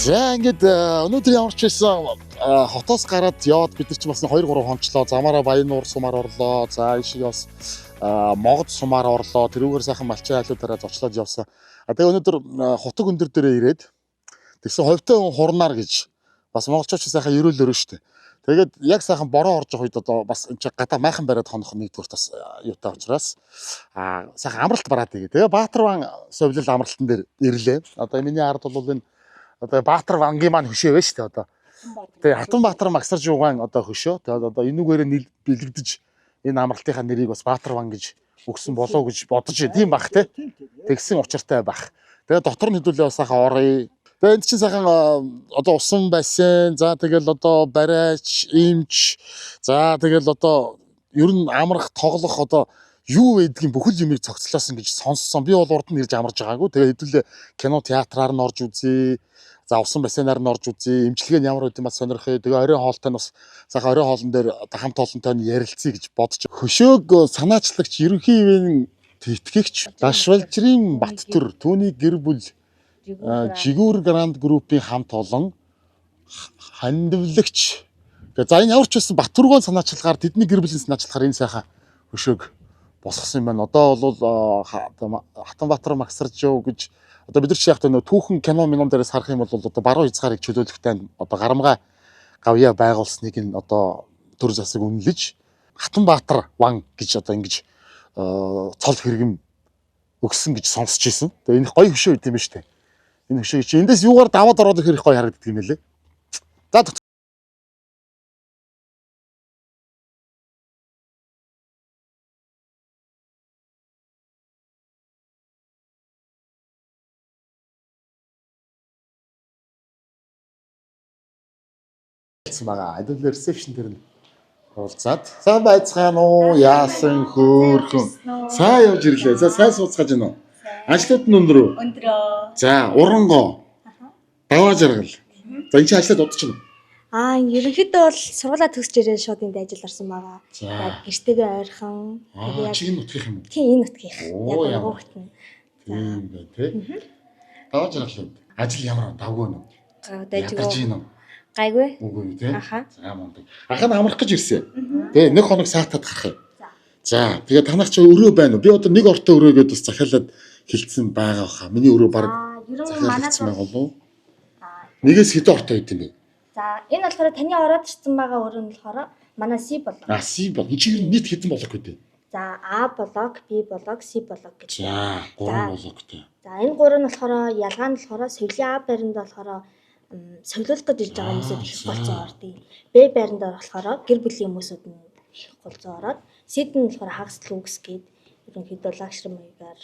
За ингээд өнөөдөр ямар ч байсан хотоос гараад яваад бид нар ч бас 2 3 хончлоо. Замаараа Баяннуур сумаар орлоо. За ийшээ бас Могод сумаар орлоо. Тэрүүгээр сайхан малчин айлуудаараа зочлоод явсан. Тэгээ өнөөдөр хотог өндөр дээрээ ирээд тэгсэн ховтой хурнаар гэж бас монголчууд сайхан ерөөл өрөө штэ. Тэгээд яг сайхан бороо орж байгаа үед одоо бас энэ гадаа майхан бариад хонох нэгдүгээр бас юутай учраас сайхан амралт бараад игээ. Тэгээ Баатарван совлил амралтан дээр ирлээ. Одоо миний ард бол энэ одоо Баатар вангийн маань хөшөө вэ штэ одоо. Тэгээ Хатанбаатар Магсар жуугаан одоо хөшөө. Тэгээд одоо энүүгээрээ бэлэгдэж энэ амралтынхаа нэрийг бас Баатар ван гэж өгсөн болоо гэж бодож тийм бах те. Тэгсэн учиртай бах. Тэгээ дотор нь хэдүүлээ бас сайхан оръё. Тэгээ энд чинь сайхан одоо усан бассейн, за тэгэл одоо барайч, имч, за тэгэл одоо ер нь амрах, тоглох одоо юу байдгийг бүхэл юмыг цогцлоосон гэж сонссон. Би бол урд нь ирж амарж байгаагүй. Тэгээ хэдүүлээ кино театраар нь орж үзье. За усан бассейнаар нь орж үзье. Имчилгээ нь ямар үт юм бас сонирхъя. Тэгээ оройн хоолтой нь бас сайхан оройн хоолн дээр хамт олонтой нь ярилцъя гэж бодож. Хөшөөг санаачлагч ерөнхий ивэн тэтгэгч Дашвалжрын Баттүр түүний гэр бүл Жигүүр Гранд группийн хамт олон хандивлагч. За энэ ямар ч байсан Баттүргоон санаачлагаар тэдний гэр бүлийн санаачлагаар энэ сайхан хөшөөг босгосон юм байна. Одоо бол Хатанбаатар Магсаржуу гэж одоо бид нар ч яг нөө түүхэн кино минон дээрээс харах юм бол одоо баруун хязгаарыг чөлөөлөхтэй одоо гарамгай гавья байгуулсныг нь одоо төр засаг үнэлж Хатанбаатар ван гэж одоо ингэж цол хэрэгэм өгсөн гэж сонсч ирсэн. Тэгээ энэ гоё хөшөө үт юм ба штэ. Энэ хөшөө чи эндээс юугаар даваад ороод ирэх гоё харагддаг юм лээ. За байгаа. Адил ресепшн дээр нь уулзаад сайн байцгаана уу? Яасан хөөрхөн. Сайн явж ирлээ. За сайн сууцгааж байна уу? Ажлууд нь өндөр үү? Өндрөө. За урангоо. Даваа жаргал. За энэ чинь ажлаад удаж байна. Ерөнхийдөө бол сургуулаа төгсж ирээд шууд энд ажил орсон байгаа. Яг гэртэйгээ ойрхон. Чи энэ нутгийнх юм уу? Тийм энэ нутгийнх. Яг гуйхтэн. Тийм бай тээ. Даваа жаргал. Ажил ямар давгүй нөө? Ядарч гинөө. Гайгүй. Үгүй тий. За мундаг. Ахаа амрах гэж ирсэн. Тэгээ 1 хоног саатаад гарах юм. За тэгээ танах чи өрөө байна уу? Би одоо 1 ортой өрөөгээд бас захиалаад хилцсэн байгаа хаа. Миний өрөө баг захиалагдсан байгаа болов уу? Нэгээс хэдэн ортой байд юм бэ? За энэ болохоор таны ороод ирсэн байгаа өрөө нь болохоор манай C блок. C блок. Энэ чинь нийт хэдэн блок вэ? За А блок, B блок, C блок гэж. За 3 блоктэй. За энэ 3 нь болохоор ялгаа нь болохоор сувлийн А байранд болохоор совлуулах гэж ирж байгаа хүмүүсүүд их болцоо ордыг. Б байранд болохоор гэр бүлийн хүмүүсүүд нь их болцоо ороод С-д нь болохоор хагасл үгс гээд ерөнхийдөө лагшрын маягаар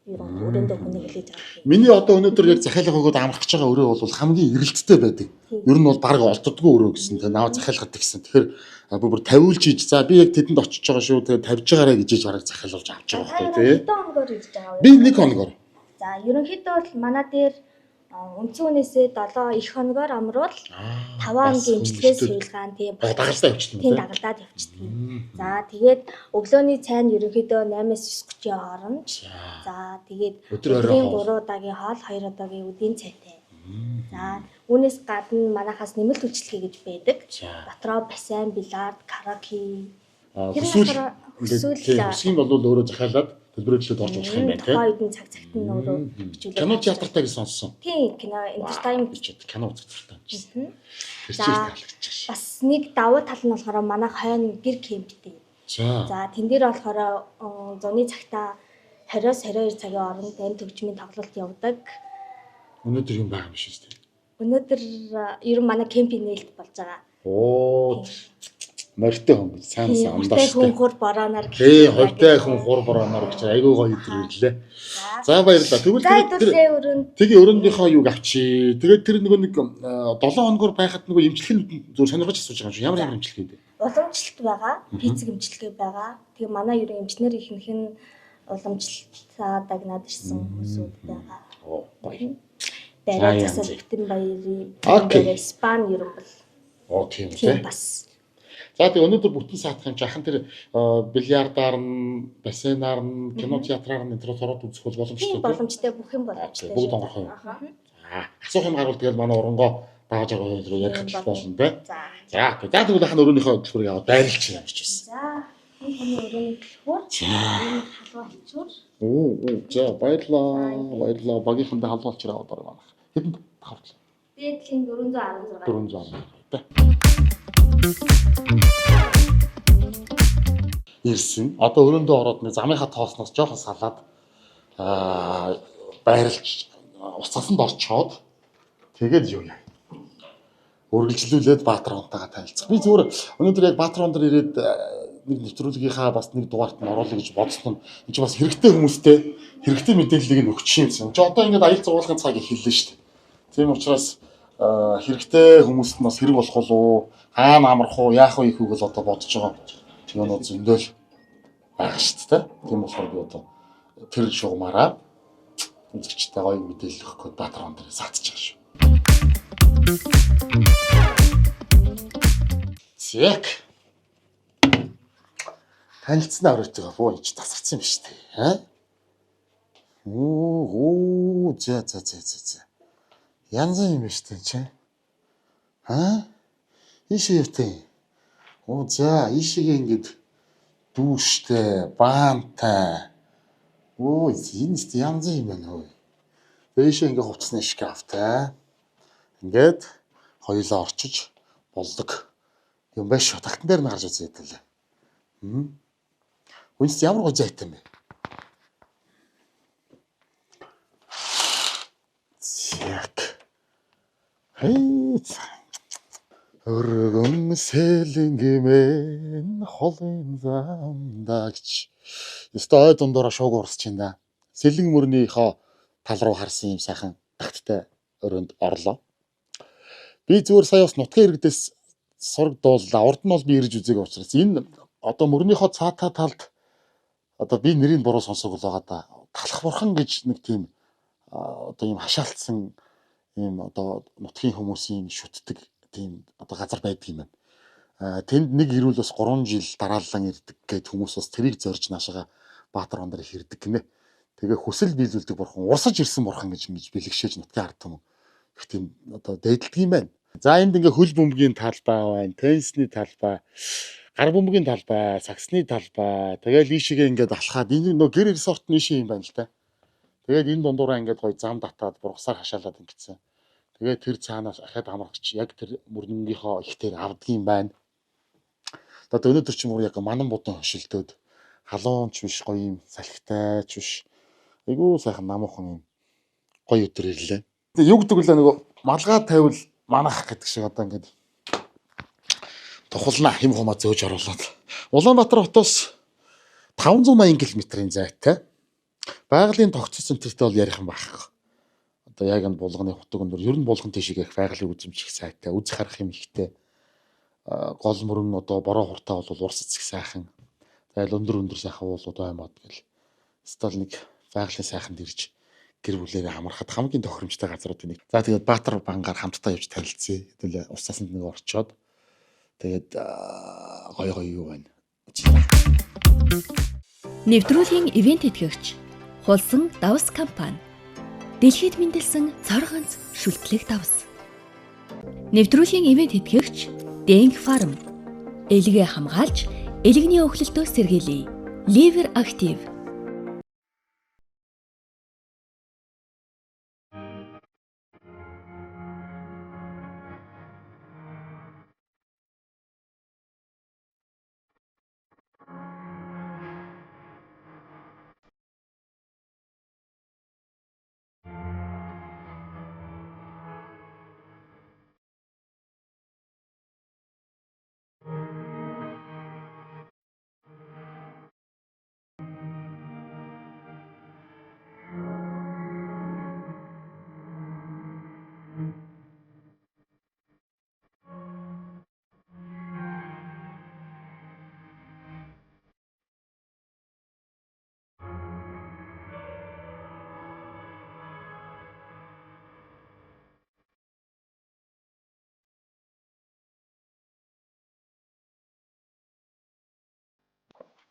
ерөн өрөөндөө хүний хэлээж байгаа. Миний одоо өнөөдөр яг захиалга өгөөд амрах гэж байгаа өрөө бол хамгийн эргэлттэй байдаг. Ер нь бол баг олддоггүй өрөө гэсэн. Тэгээ наваа захиалгад гэсэн. Тэгэхээр бүр тавиулж иж. За би яг тэдэнд очиж байгаа шүү. Тэгээ тавьж байгаарэ гэж бараг захиалуулж авч байгаа байхгүй тий. Хэдэн хоногор ирж байгаа вэ? Би 1 хоногор. За ерөнхийдөө бол манай дээр үндсэн үнээсээ 7 их хоногор амруул 5 хоногийн имчилгээ суулгаан тийм дагалдаа явчихна. Тийм дагалдаад явчихдаг. За тэгээд өглөөний цайнд ерөнхийдөө 8-9 30-ийн хооронд. За тэгээд өдрийн 3 удаагийн хоол 2 удаагийн үдийн цайтай. За үүнээс гадна манайхаас нэмэлт үйлчлэгээ гэж байдаг. Дотроо бассейн, бильярд, караоке. Хүсгийн бол өөрөө захиалаад төлбөрөөлөлд орж болох юм байна тийм. Хоёрын цагт нь өөрөө бичүүлээ. Кино театртай гэж сонссон. Тийм кино entertainment кино үзэх хэрэгтэй. За бас нэг давуу тал нь болохоор манай хойно гэр кемптэй. За тэн дээр болохоор зуны цагта 20-с 22 цагийн хооронд амь төгжмийн тоглолт явдаг. Өнөөдөр юм байгаа юм биш үү? Өнөөдөр ер нь манай кемпийн нээлт болж байгаа. Оо морьтой хүн сайн амлаа шүү. Хүн хур борооноор тий ховтой хүн хур борооноор гэж айгүй гоё идэрлээ. За баярлалаа. Тэгвэл тэгээ өрөөндийнхөө юг авчи. Тэгээд тэр нэг 7 хоногор байхад нөгөө имчилгээ зөв сонирхож асууж байгаа юм шиг. Ямар имчилгээ вэ? Уламжлалт байгаа, физик имчилгээ байгаа. Тэгээ манай ерөн эмчнэр ихэнх нь уламжлалтаа дагнаад ирсэн хүмүүсүүд байгаа. Гоё. Барай засаг бүтэн баярын Испани ерөн бол. Тийм үү? Бас. За тэгээ өнөөдөр бүтэн саатах юм чи ахын тэр бильярдаар нь, бассейнаар нь, кино театраар нь энэ төрөд үзэх бол боломжтой. Тийм боломжтой бүх юм боломжтой. Бүгд онгорхой. Асуух юм гарвал тэгэл манай урангоо дааж аваад ярих гэж болно те. За. За тэгвэл ахын өрөөнийхөө төлхөр яваад байрлаж чинь явж байсан. За. Энэ таны өрөөний төлхөр. Энэ халуун ачуур. За баярлаа. Багийнхандаа халуун ачуур аваад ороо манах. Хэдэн тавтлаа? Дээдлийн 416. 416 те. Ирсэн. Одоо өрөөндөө ороод нэг замынхаа тоосноос жоохон салаад байрлаж уцаасанд орчоод тэгээд юу яа. Үргэлжлүүлээд Баатаронтойгоо танилцах. Би зүгээр өнөөдөр яг Баатаронд ирээд нэг нэвтрүүлгийнхаа бас нэг дугаарт нь оруулах гэж бодсон нь энэ ч бас хэрэгтэй хүмүүстэй хэрэгтэй мэдээллийг нь өгч юмсан. Чи одоо ингээд аялал зургуулгын цаг их хэллээ шүү дээ. Тийм учраас хэрэгтэй хүмүүст нь бас хэрэг болох уу, хаана амрах уу, яах вэ ихийг бол одоо бодож байгаа. Тэгээ нөө зөндөл байгаа шүү дээ. Тийм болохоор би одоо тэр шугамаараа үзэгчтэй гоё мэдээлэл өгөх Баатарон дээр саатж байгаа шүү. Зэг. Танилцсанаа оройж байгаа боо энэ ч тасарсан юм шүү дээ. За. Янз юм байна шүү дээ чи. Ийшээ явтай. За ийшээгээ ингэж дүүштэй, баантай. Энэ ч янз юм байна хөө. Ийшээ ингэ хувцсны шкафтай. Ингээд хоёулаа орчиж болдог юм байна шүү. Тагтан дээр нь гарч үзээд байлаа. Үнэс ямар гоё зайтай юм бэ? Зяк. Өргөн сэлэнгэмэн холын замдагч. Өстой дундуура шууг урсч байна. Сэлэн мөрнийхөө тал руу харсан юм сайхан тагттай өрөөнд орлоо. Би зүгээр сая бас нутгийн иргэдээс сураг дууллаа. Урд нь бол би ирж үзээгүй учраас энэ одоо мөрнийхөө цаатаа талд одоо би нэрийг буруу сонсог байгаа да. Талах бурхан гэж нэг тийм одоо ийм хашаалтсан ийм одоо нутгийн хүмүүсийн шүтдэг тийм одоо газар байдаг юм байна. Тэнд нэг ирүүл бас 3 жил дараалан ирдэг гэд хүмүүс бас тэрийг зорж наашаага Баатар ондрыг хэрдэг гинэ. Тэгээ хүсэл биелүүлдэг бурхан, урсаж ирсэн бурхан гэж бэлгшээж нутгийн ард түмэн их тийм одоо дайддаг юм байна. За энд ингээ хөл бөмбөгийн талбай байна, теннисний талбай, гар бөмбөгийн талбай, саксны талбай. Тэгэл ийшээгээ ингээд алхаад энэ нөө гэр ресорт нийшээ юм байна л да. Тэгээд энэ дундуураа ингээд гоё зам татаад бургасаар хашаалаад ингэсэн. Тэгээд тэр цаанаас ахаад амрагч яг тэр мөрнөнгийнхоо ихтер авдгийн байна. Одоо өнөөдөр ч юм уу яг манан будын хошилтөөд халуунч биш гоё юм салхитай ч биш. Айгуу сайхан намуухан юм гоё өдөр ирлээ. Юу гэдэг вэ нөгөө малгай тавил манах гэдэг шиг одоо ингээд тухална хэм хумаа зөөж оруулаад. Улаанбаатар хотоос 580 км-ийн зайтай. Байгалийн тогтцол центртэй бол ярих юм байхгүй. Одоо яг энэ булганы хутаг өндөр ер нь булган тийшээ их байгалийн үзэмж их сайтай, үзэх харах юм ихтэй. Гол мөрөн одоо бороо хуртаа бол урс эцэг сайхан. Тэгэл өндөр сайхан уулууд баймаад гэл. Стол нэг байгалийн сайханд ирж гэр бүлээрээ амархад хамгийн тохиромжтой газруудын нэг. За тэгээд Баатар бангаар хамтдаа явж танилцъя. Хэдүүлээ усаасанд нэг орчоод тэгээд гоё юу байна. Нэвтрүүлгийн ивент тэтгэгч Хулсан давс компани. Дэлхийд мэндэлсэн цор ганц шүлтлэг давс. Нэвтрүүлгийн ивент тэтгэгч Дэнг фарм. Элгээ хамгаалж, элэгний өхлөлтөө сэргийлье. Ливер актив.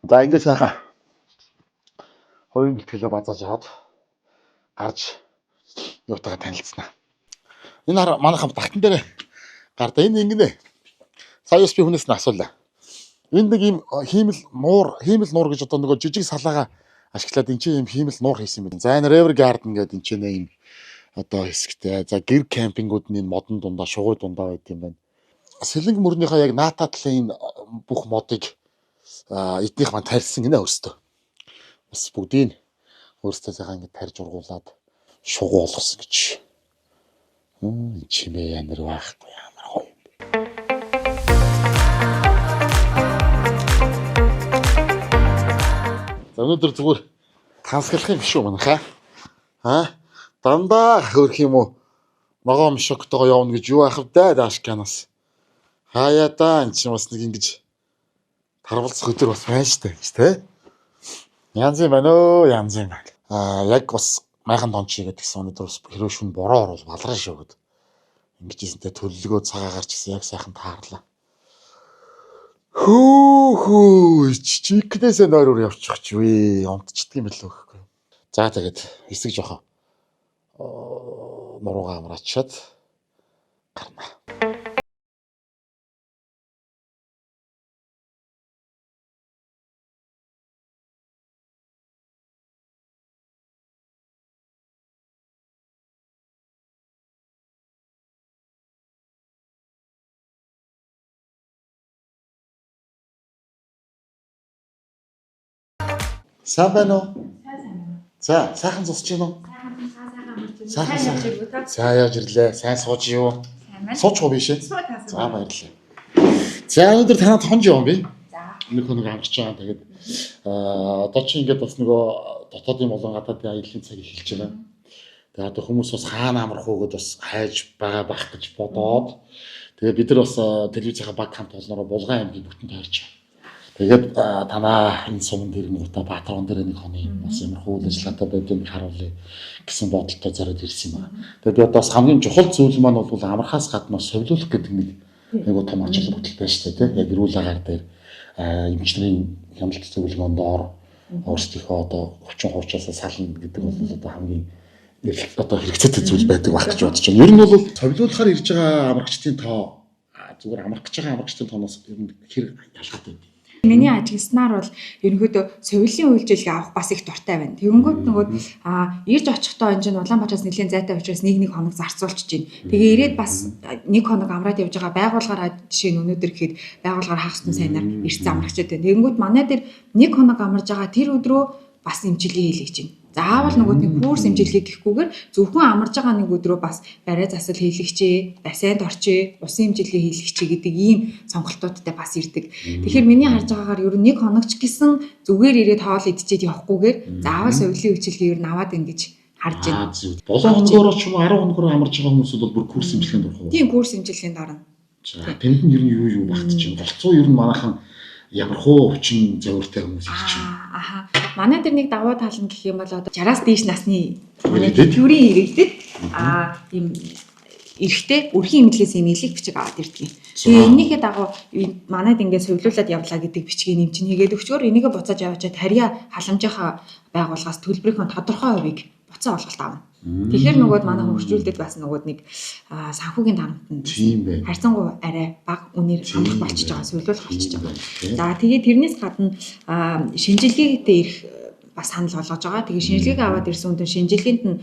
За ингээд сайхан хувийн бэлтгэлээ базааж аваад гарч юутайгаа танилцсанаа. Энэ хар манайхан тагтан дээр гарда энэ ингэнэ. Саяас би хүнээс нь асуулаа. Энд нэг юм хиймэл нуур гэж одоо нөгөө жижиг салаага ашиглаад энэ чинь юм хиймэл нуур хийсэн юм байна. За энэ River Garden гэдэг энэ чинь юм одоо хэсэгтэй. За гэр кемпингүүд нь энэ модон дундаа шугуй дундаа байт юм байна. Сэлэнг мөрнийхөө яг наата талын бүх модыг эднийх маань тарьсан гинэ өөртөө. Бас бүгдийг өөртөө сайхан ингэ тарьж ургуулад шугуу болгосон гэж. Энэ чимээ янар байхгүй ямар гоё. За өнөөдөр зүгээр тансаглах юм биш үү манайхаа? Дандаа хөрх юм уу? Ногоон мишогтойгоо явна гэж юу ахав да даашканаас. Хаяа да энэ чинь бас нэг ингэж тарвалцах өдөр бас байна штэ гэж те. Янз юм байна өө янз юм байна. Яг бас майхан тончий гэдгсэн өнөөдөр бас хэрвээ шүн бороо орвол балраа шөөд. Ингэж ийсэнтэй төлөлгөө цагаа гарч гисэн яг сайхан таарлаа. Хөө чикнээсээ нойроор явчих ч вэ. Унтчихдаг юм билүү гэхгүй. За тэгээд хэсэг жоохоо нуруугаа амраачаад гарна. Сайн байна уу? За, сайхан зусч гин үү? Сайхан. За яаж ирлээ? Сайн сууж юу? Суучих биш ээ. За баярлалаа. За өнөөдөр танад хонж яваа би. За. Нэг хоног амжиж байгаа. Тэгээд одоо чи ингээд бас нөгөө дотоодын болон гадаадын аяллаа цаг эхэлж байгаа. Тэгээд одоо хүмүүс бас хаана амрах уу гэдээ бас хайж байгаа бах гэж бодоод тэгээд бид нар бас телевизийнхаа баг хамт олноороо Булган аймгийн бүтэн тойрч. Тэгээд танаа энэ сумын дэргэнгуудаа Баатарон дээр нэг хоны бас ямар хөл ажиллагаатай байдгийг харуулъя гэсэн бодолтой зориод ирсэн юм байна. Тэгээд би одоо бас хамгийн чухал зүйл маань бол амархаас гадна совилуулах гэдэг нэг айгуу том ачаал бүтэл байна шүү дээ. Яг эрүүл агаар дээр эмчнэрийн хяналт зөвлөгөөнд доор өөрсдийнхөө одоо 30% сална гэдэг бол одоо хамгийн одоо хэрэгцээтэй зүйл байдаг байх гэж бодож байна. Ер нь бол совилуулахаар ирж байгаа амрагчдын тоо зүгээр амрах гэж байгаа амрагчдын тооноос ер нь хэр ялгаатай вэ? Миний ажигласнаар бол ерөнхийдөө совилын үйлчилгээ авах бас их дуртай байна. Тэгэнгүүт нөгөө ирж очихдоо энэ чинь Улаанбаатараас нэлээд зайтай учраас нэг хоног зарцуулчихж байна. Тэгээ ирээд бас нэг хоног амраад явж байгаа байгууллагаараа жишээ нь өнөөдөр гэхэд байгууллагаар хагас тун сайнаар ирсэн амрагчид байна. Тэгэнгүүт манай дээр нэг хоног амарж байгаа тэр өдрөө бас эмчилгээ хийлгэж байна. Заавал нөгөө нэг курс эмчилгээ гэхгүйгээр зөвхөн амарж байгаа нэг өдрөө бас барай засал хийлгэчээ, бассейнд орчээ, усан эмчилгээ хийлгэчээ гэдэг ийм сонголтуудтай бас ирдэг. Тэгэхээр миний харж байгаагаар ер нь нэг хоногч гэсэн зүгээр ирээд хоол идчихэд явахгүйгээр заавал совилын үйлчилгээ ер нь аваад ингэж харж байна. 7 хоногоор ч юм уу 10 хоногоор амарч байгаа хүмүүс бол бүр курс эмчилгээнд орох уу? Тийм курс эмчилгээнд орно. За тэнд нь ер нь юу багтж байна? Голцоо ер нь манайхан ямар хуу хүчин зөвөртэй хүмүүс ирж байна. Манай дээр нэг давуу тал нь гэх юм бол одоо 60-аас дээш насны манай төвийн иргэдэд ийм эрэхтэй өрхийн эмнэлгээс ийм илэг бичиг аваад ирдэг. Тэгээ энэнийхээ дагуу манайд ингээд совилуулаад явлаа гэдэг бичгийг нэм чинь хийгээд өгчөөр энийгээ буцааж яваачаад харьяа халамжийнхаа байгууллагаас төлбөрийн тодорхой хувийг буцаа олголт авна. Тэгэхээр нөгөөд манай хөгжүүлдэг бас нөгөөд нэг санхүүгийн дарамтанд харьцангуй арай бага үнээр амрах болчихж байгаа, совилуулах болчихж байгаа. За тэгээд тэрнээс гадна шинжилгээтэй ирэх бас санал болгож байгаа. Тэгээ шинжилгээг аваад ирсэн хүн шинжилгээнд нь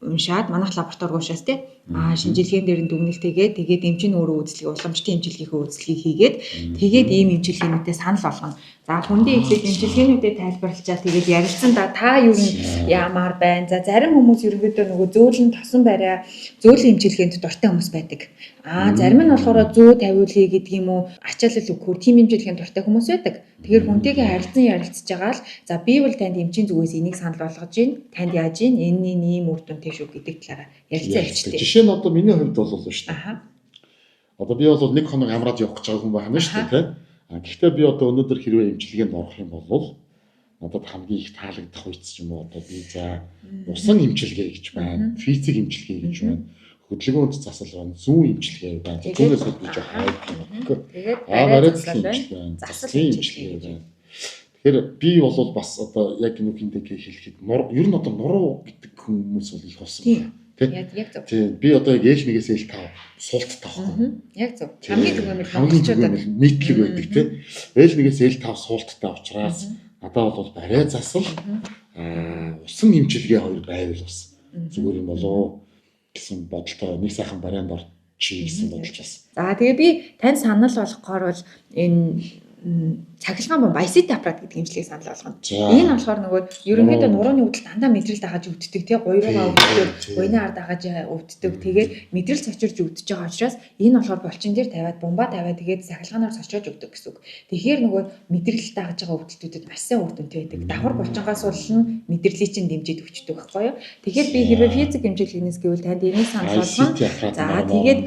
уншаад манайх лаборатори уушаас тий шинжилгээнд дээр нь дүгнэлтэйгээ тэгээд эмчийн өөрөө үзлэгийг уламжлалтын эмчилгээний үзлэгийг хийгээд тэгээд ийм эмчилгээнүүдэд санал болгоно. За хүндээ ихлэх эмчилгээнүүдэд тайлбарлачаа тэгээд ярилцсан та юу яамаар байна. За зарим хүмүүс ерөнхийдөө нөгөө зөөлөн тосон бариа зөөлөн эмчилгээнд дуртай хүмүүс байдаг. Зарим нь болохоор зөө тавиулъя гэдэг юм уу ачаалал өгөхөөр тийм эмчилгээнд дуртай хүмүүс байдаг. Тэгэхээр хүнтэйгээ харилцан ярилцж байгаа л за би бол танд эмчийн зүгээс энийг санал болгож байна. Танд яаж ийн энэний ийм үр дүнтэй шүү гэдэг талаараа ярилцаа явчихдаг. Жишээ нь одоо миний хувьд бол шүү дээ. Одоо би бол нэг хоног амраад явах гэж байгаа хүн байна шүү дээ. Гэхдээ би одоо өнөөдөр хэрвээ эмчилгээнд орох юм бол надад хамгийн их таалагдах үйц юм уу одоо би за усан эмчилгээ гэж байна. Физик эмчилгээ гэж байна. Хөдөлгөөнд засал байна. Зүүн эмчилгээ байна. Түүнээс би жоо хайд юм. Тэгээд баримтлал байна. Заслын эмчилгээ байна. Тэгэхээр би бол бас одоо яг нүхиндээ хэлэхэд ер нь одоо нуруу гэдэг хүмүүс бол их болсон байна. Яг зөв. Тийм би одоо яг ээлжнээс L5 суулт таахгүй. Яг зөв. Хамгийн түгээмэл монголчуудад нийтлэг байдаг тийм. Ээлжнээс L5 суулттай учраас надад бол барай засал усан имчилгээ хоёр байвал бас зүгээр юм болоо гэсэн бодолтой нэг сайхан барайнд орчих гэсэн бодолч бас. За тэгээ би танд санал болгохоор бол энэ цахилгаан бомб ICT аппарат гэдэг имчилгээг санал болгоно. Энэ болохоор нөгөө ерөнхийдөө нурууны өвдөлт дандаа мэдрэл дагаж өвддөг тий гуйруугаа өвддөг, гуйны ар дагаж өвддөг. Тэгээд мэдрэл цочирж өвдөж байгаа учраас энэ болохоор булчин дээр тавиад бомба тавиад тэгээд цахилгаанаар цочроож өгдөг гэсэн үг. Тэгэхээр нөгөө мэдрэл дагаж байгаа өвдөлтүүдэд маш сайн үр дүнтэй байдаг. Давхар булчингаас уулна мэдрэлийг чинь дэмжиж өгчдөг байхгүй юу? Тэгэхээр би хэрвээ физик имчилгээнээс гэвэл танд энийг санал болгоно. За тэгээд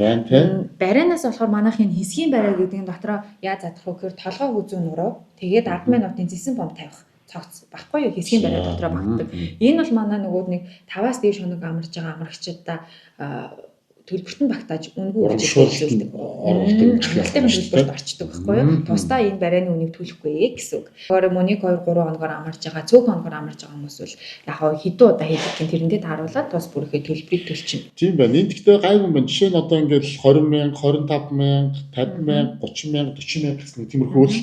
барайнаас болохоор манайхын хэсгийн барай гэдэг нь дотроо яаж задах вэ гэхээр толгой үзүүн нуруу тэгээд 10 минутын зэсэн бомб тавих цогц багхгүй юу хэсгийн барай дотроо багтдаг. Энэ бол манай нөгөөд нэг 5-аас дээш хоног амарч байгаа амрагчдаа төлбөртөнд багтааж үнгүй үйлчлүүлдэг. Амралтын төлбөрт орчдөг байхгүй юу? Тусдаа энэ барайны үнийг төлөхгүй гэсэн үг. Өөрөөр мөнийг 2-3 хоногоор амарч байгаа, цөөхөн хоногоор амарч байгаа хүмүүс бол яг хаа хэдэн удаа хийх гэн тэрэндээ тааруулаад тус бүрхээ төлбөрийг төлчихнө. Тийм байна. Энд гэхдээ гайгүй байна. Жишээ нь одоо ингээд 20,000, 25,000, 50,000, 30,000, 40,000 гэсэн тиймэрхүү үйл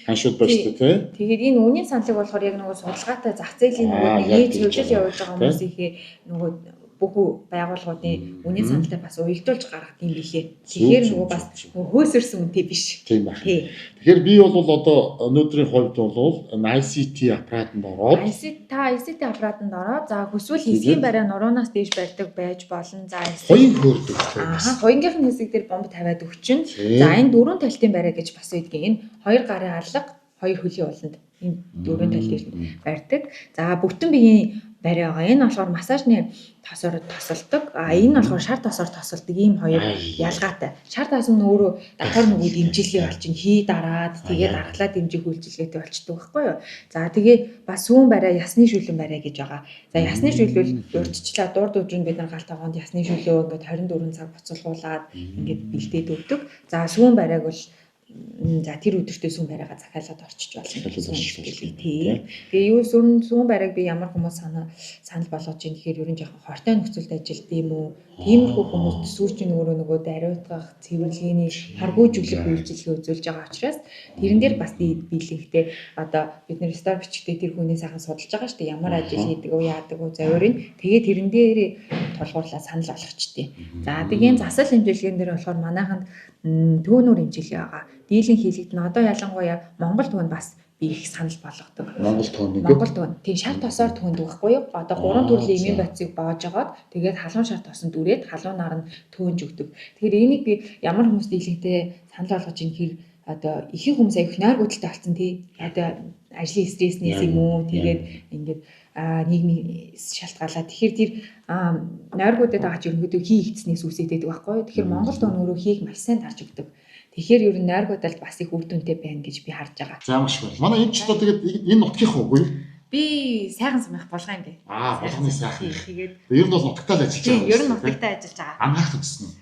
ханшууд байна шүү дээ, тий. Тэгээд энэ үнийн саналыг болохоор яг нөгөө судалгаатай зах зээлийн нөгөө нээж хөгжил явуулж байгаа хүмүүсийнхээ нөгөө бүх байгууллагуудын үнийн саналтай бас уялдуулж гаргах юм билээ. Тэгэхээр нөгөө бас хөөсөрсөн үнэтэй биш. Тийм байна. Тэгэхээр би бол одоо өнөөдрийн хувьд бол ICT аппаратанд ороод ICT аппаратанд ороод за хүсвэл хэсгийн барай нуруунаас дээш барьдаг байж болно. За хоёрын хөөрдөг. Хоёрын хэсэг дээр бомб тавиад өгчин. За энэ дөрвөн талтын барай гэж бас үйдэг. Энэ хоёр гарын алга, хоёр хөлийн уланд энэ дөрвөн тал дээр барьдаг. За бүтэн биеийн барай байгаа. Энэ болохоор массажны тосоор тосолдог. Энэ болохоор шар тосоор тосолдог. Ийм хоёр ялгаатай. Шар тос нь өөрөө давхар нөгөө дэмжлэг болж ин хий дараад тэгээд дараалал дэмжих үйлчилгээтэй болчдөг байхгүй юу. За тэгээ бас сүүн барай, ясны шүлэн барай гэж байгаа. За ясны шүлэл урьдчлаа дурд өдрөнд бид нар галт агоонд ясны шүлөө ингээд 24 цаг буцалгуулад ингээд бэлдээд өгдөг. За сүүн барайг бол за тэр өдөртөө сүүн барайгаа захиалаад орчиж болно. Тэгээ юу сүүн барайг би ямар хүмүүс санал болгож ийн гэхээр ерөн жоохон хортой нөхцөлд ажилд юм уу? Тиймэрхүү хүмүүс сүүрчийн нөгөө даруйтгах, цэвэрлэгээний харгуйжүүлэх үйлчилгээ үзүүлж байгаа учраас тэрэн дээр бас биелэхтэй одоо бид нэр стор бичгтээ тэр хүний сайхан судалж байгаа шүү дээ. Ямар ажил хийдэг үү, яадаг үү, завирын. Тэгээ тэрэн дээр тулгуурлаа санал болгочтой. За тэгээ засал хэмжээлгэн дээр болохоор манайханд төөнөр хэмжээлээ байгаа. Дийлэн хийлэгдэн одоо ялангуяа Монгол төвөнд бас би их санал болгодог. Монгол төвөнд тийм шар тосоор төвөнд байхгүй юу? Одоо 3 төрлийн эмийн бодисыг боож агаад тэгээд халуун шар тосонд үрээд халуун нар нь төвөнж өгдөг. Тэгэхээр энийг би ямар хүмүүс дийлэнхтэй санал болгож ийн хэр одоо ихэнх хүмүүс аяг нойр гүйдэлтэй болсон тий. Одоо ажлын стресснээс юм уу? Тэгээд ингээд нийгмийн шалтгаалаа. Тэгэхээр тэр нойргуудад байгаа ч ерөнхийдөө хий ихтснээс үүсээд байдаг байхгүй юу? Тэгэхээр Монгол төвн өөрөө хийг маш сайн тарж өгдөг. Тэгэхээр ер нь нойргуудад бас их үр дүнтэй байна гэж би харж байгаа. За маш их. Манай энэ ч одоо тэгээд энэ нутгийнх уу юу? Би сайхан самих болгоо юм бэ. Болгоны сайхан. Тэгээд ер нь бол нутагтай л ажиллаж байгаа. Ер нь нутагтай ажиллаж байгаа. Ангаах төгссөн үү?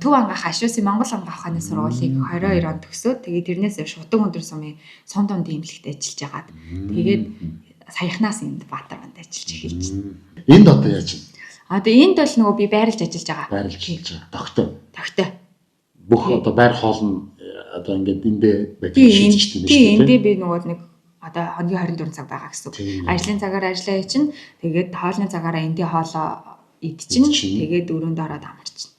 Төв ангаах Ашуусын Монгол ангаах ухааны сургуулийг 22 онд төгсөөд тэгээд тэрнээс шудаг өндөр сумын сон дунд имлэгт ажиллаж агаад тэгээд саяхнаас энд Баатарбанд ажиллаж эхэлж байна. Энд одоо яаж вэ? Одоо энд бол нөгөө би байрлаж ажиллаж байгаа. Байрлаж ажиллаж байгаа. Тогтой. Бүх одоо байр хоол нь одоо ингээд эндээ байж шийдчихсэн юм шүү дээ. Тийм эндээ би нөгөө нэг одоо хоногийн 24 цаг байгаа гэсэн үг. Ажлын цагаар ажиллаа чинь тэгээд хоолны цагаараа эндээ хоолоо идчихин тэгээд өрөөнд ороод амарчин.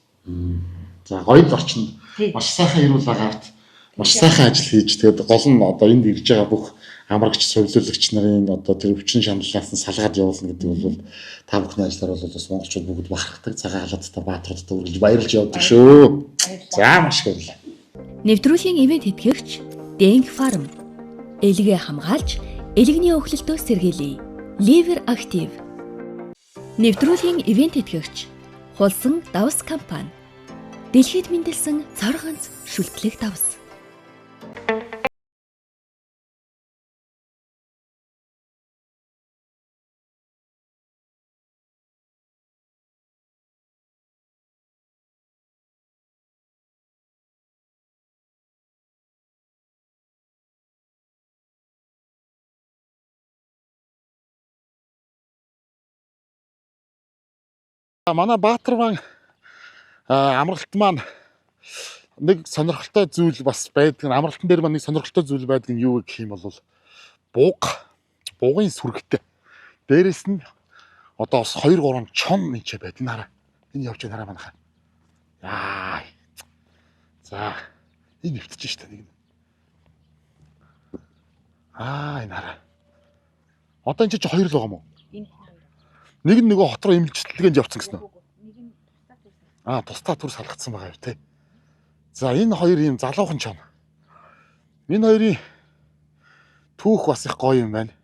За гоё л орчин. Маш сайхан ирүүл агаарт маш сайхан ажил хийж тэгээд гол нь одоо энд ирж байгаа бүх амрагч совилуулагч нарын одоо тэр өвчин шаналлаас нь салгаад явуулна гэдэг бол та бүхний ажлаар бол бас монголчууд бүгд бахархдаг цагаан халааттай баатруудтай үргэлж баярлж явдаг шүү. За маш их баярлалаа. Нэвтрүүлгийн ивент тэтгэгч Denk Farm элгээ хамгаалж элэгний өхлөлтөө сэргийлье. Liver Active нэвтрүүлгийн ивент тэтгэгч Хулсан давс компани дэлхийд мэндэлсэн цор ганц шүлтлэг давс. Манай Баатарван амралт маань нэг сонирхолтой зүйл бас байдаг. Амралтан дээр маань нэг сонирхолтой зүйл байдаг нь юу гэх юм бол буугын сүрэгтэй. Дээрэс нь одоо бас 2 3 чон нэмчээ байд. Энэ хараа. Энэ явж байгаа хараа манайхаа. Яа. За энэ нэвтэж штэ нэг. Энэ хараа. Одоо энэ чи 2 л байгаа юм уу? Энэ 2. Нэг нь нөгөө хот руу имлжлэгэнд явцсан гэсэн үү? Нэг нь тусдаа түр салгацсан байгаа юу те. За энэ 2 юм залуухан чон. Энэ 2-ын түүх бас их гоё юм байна.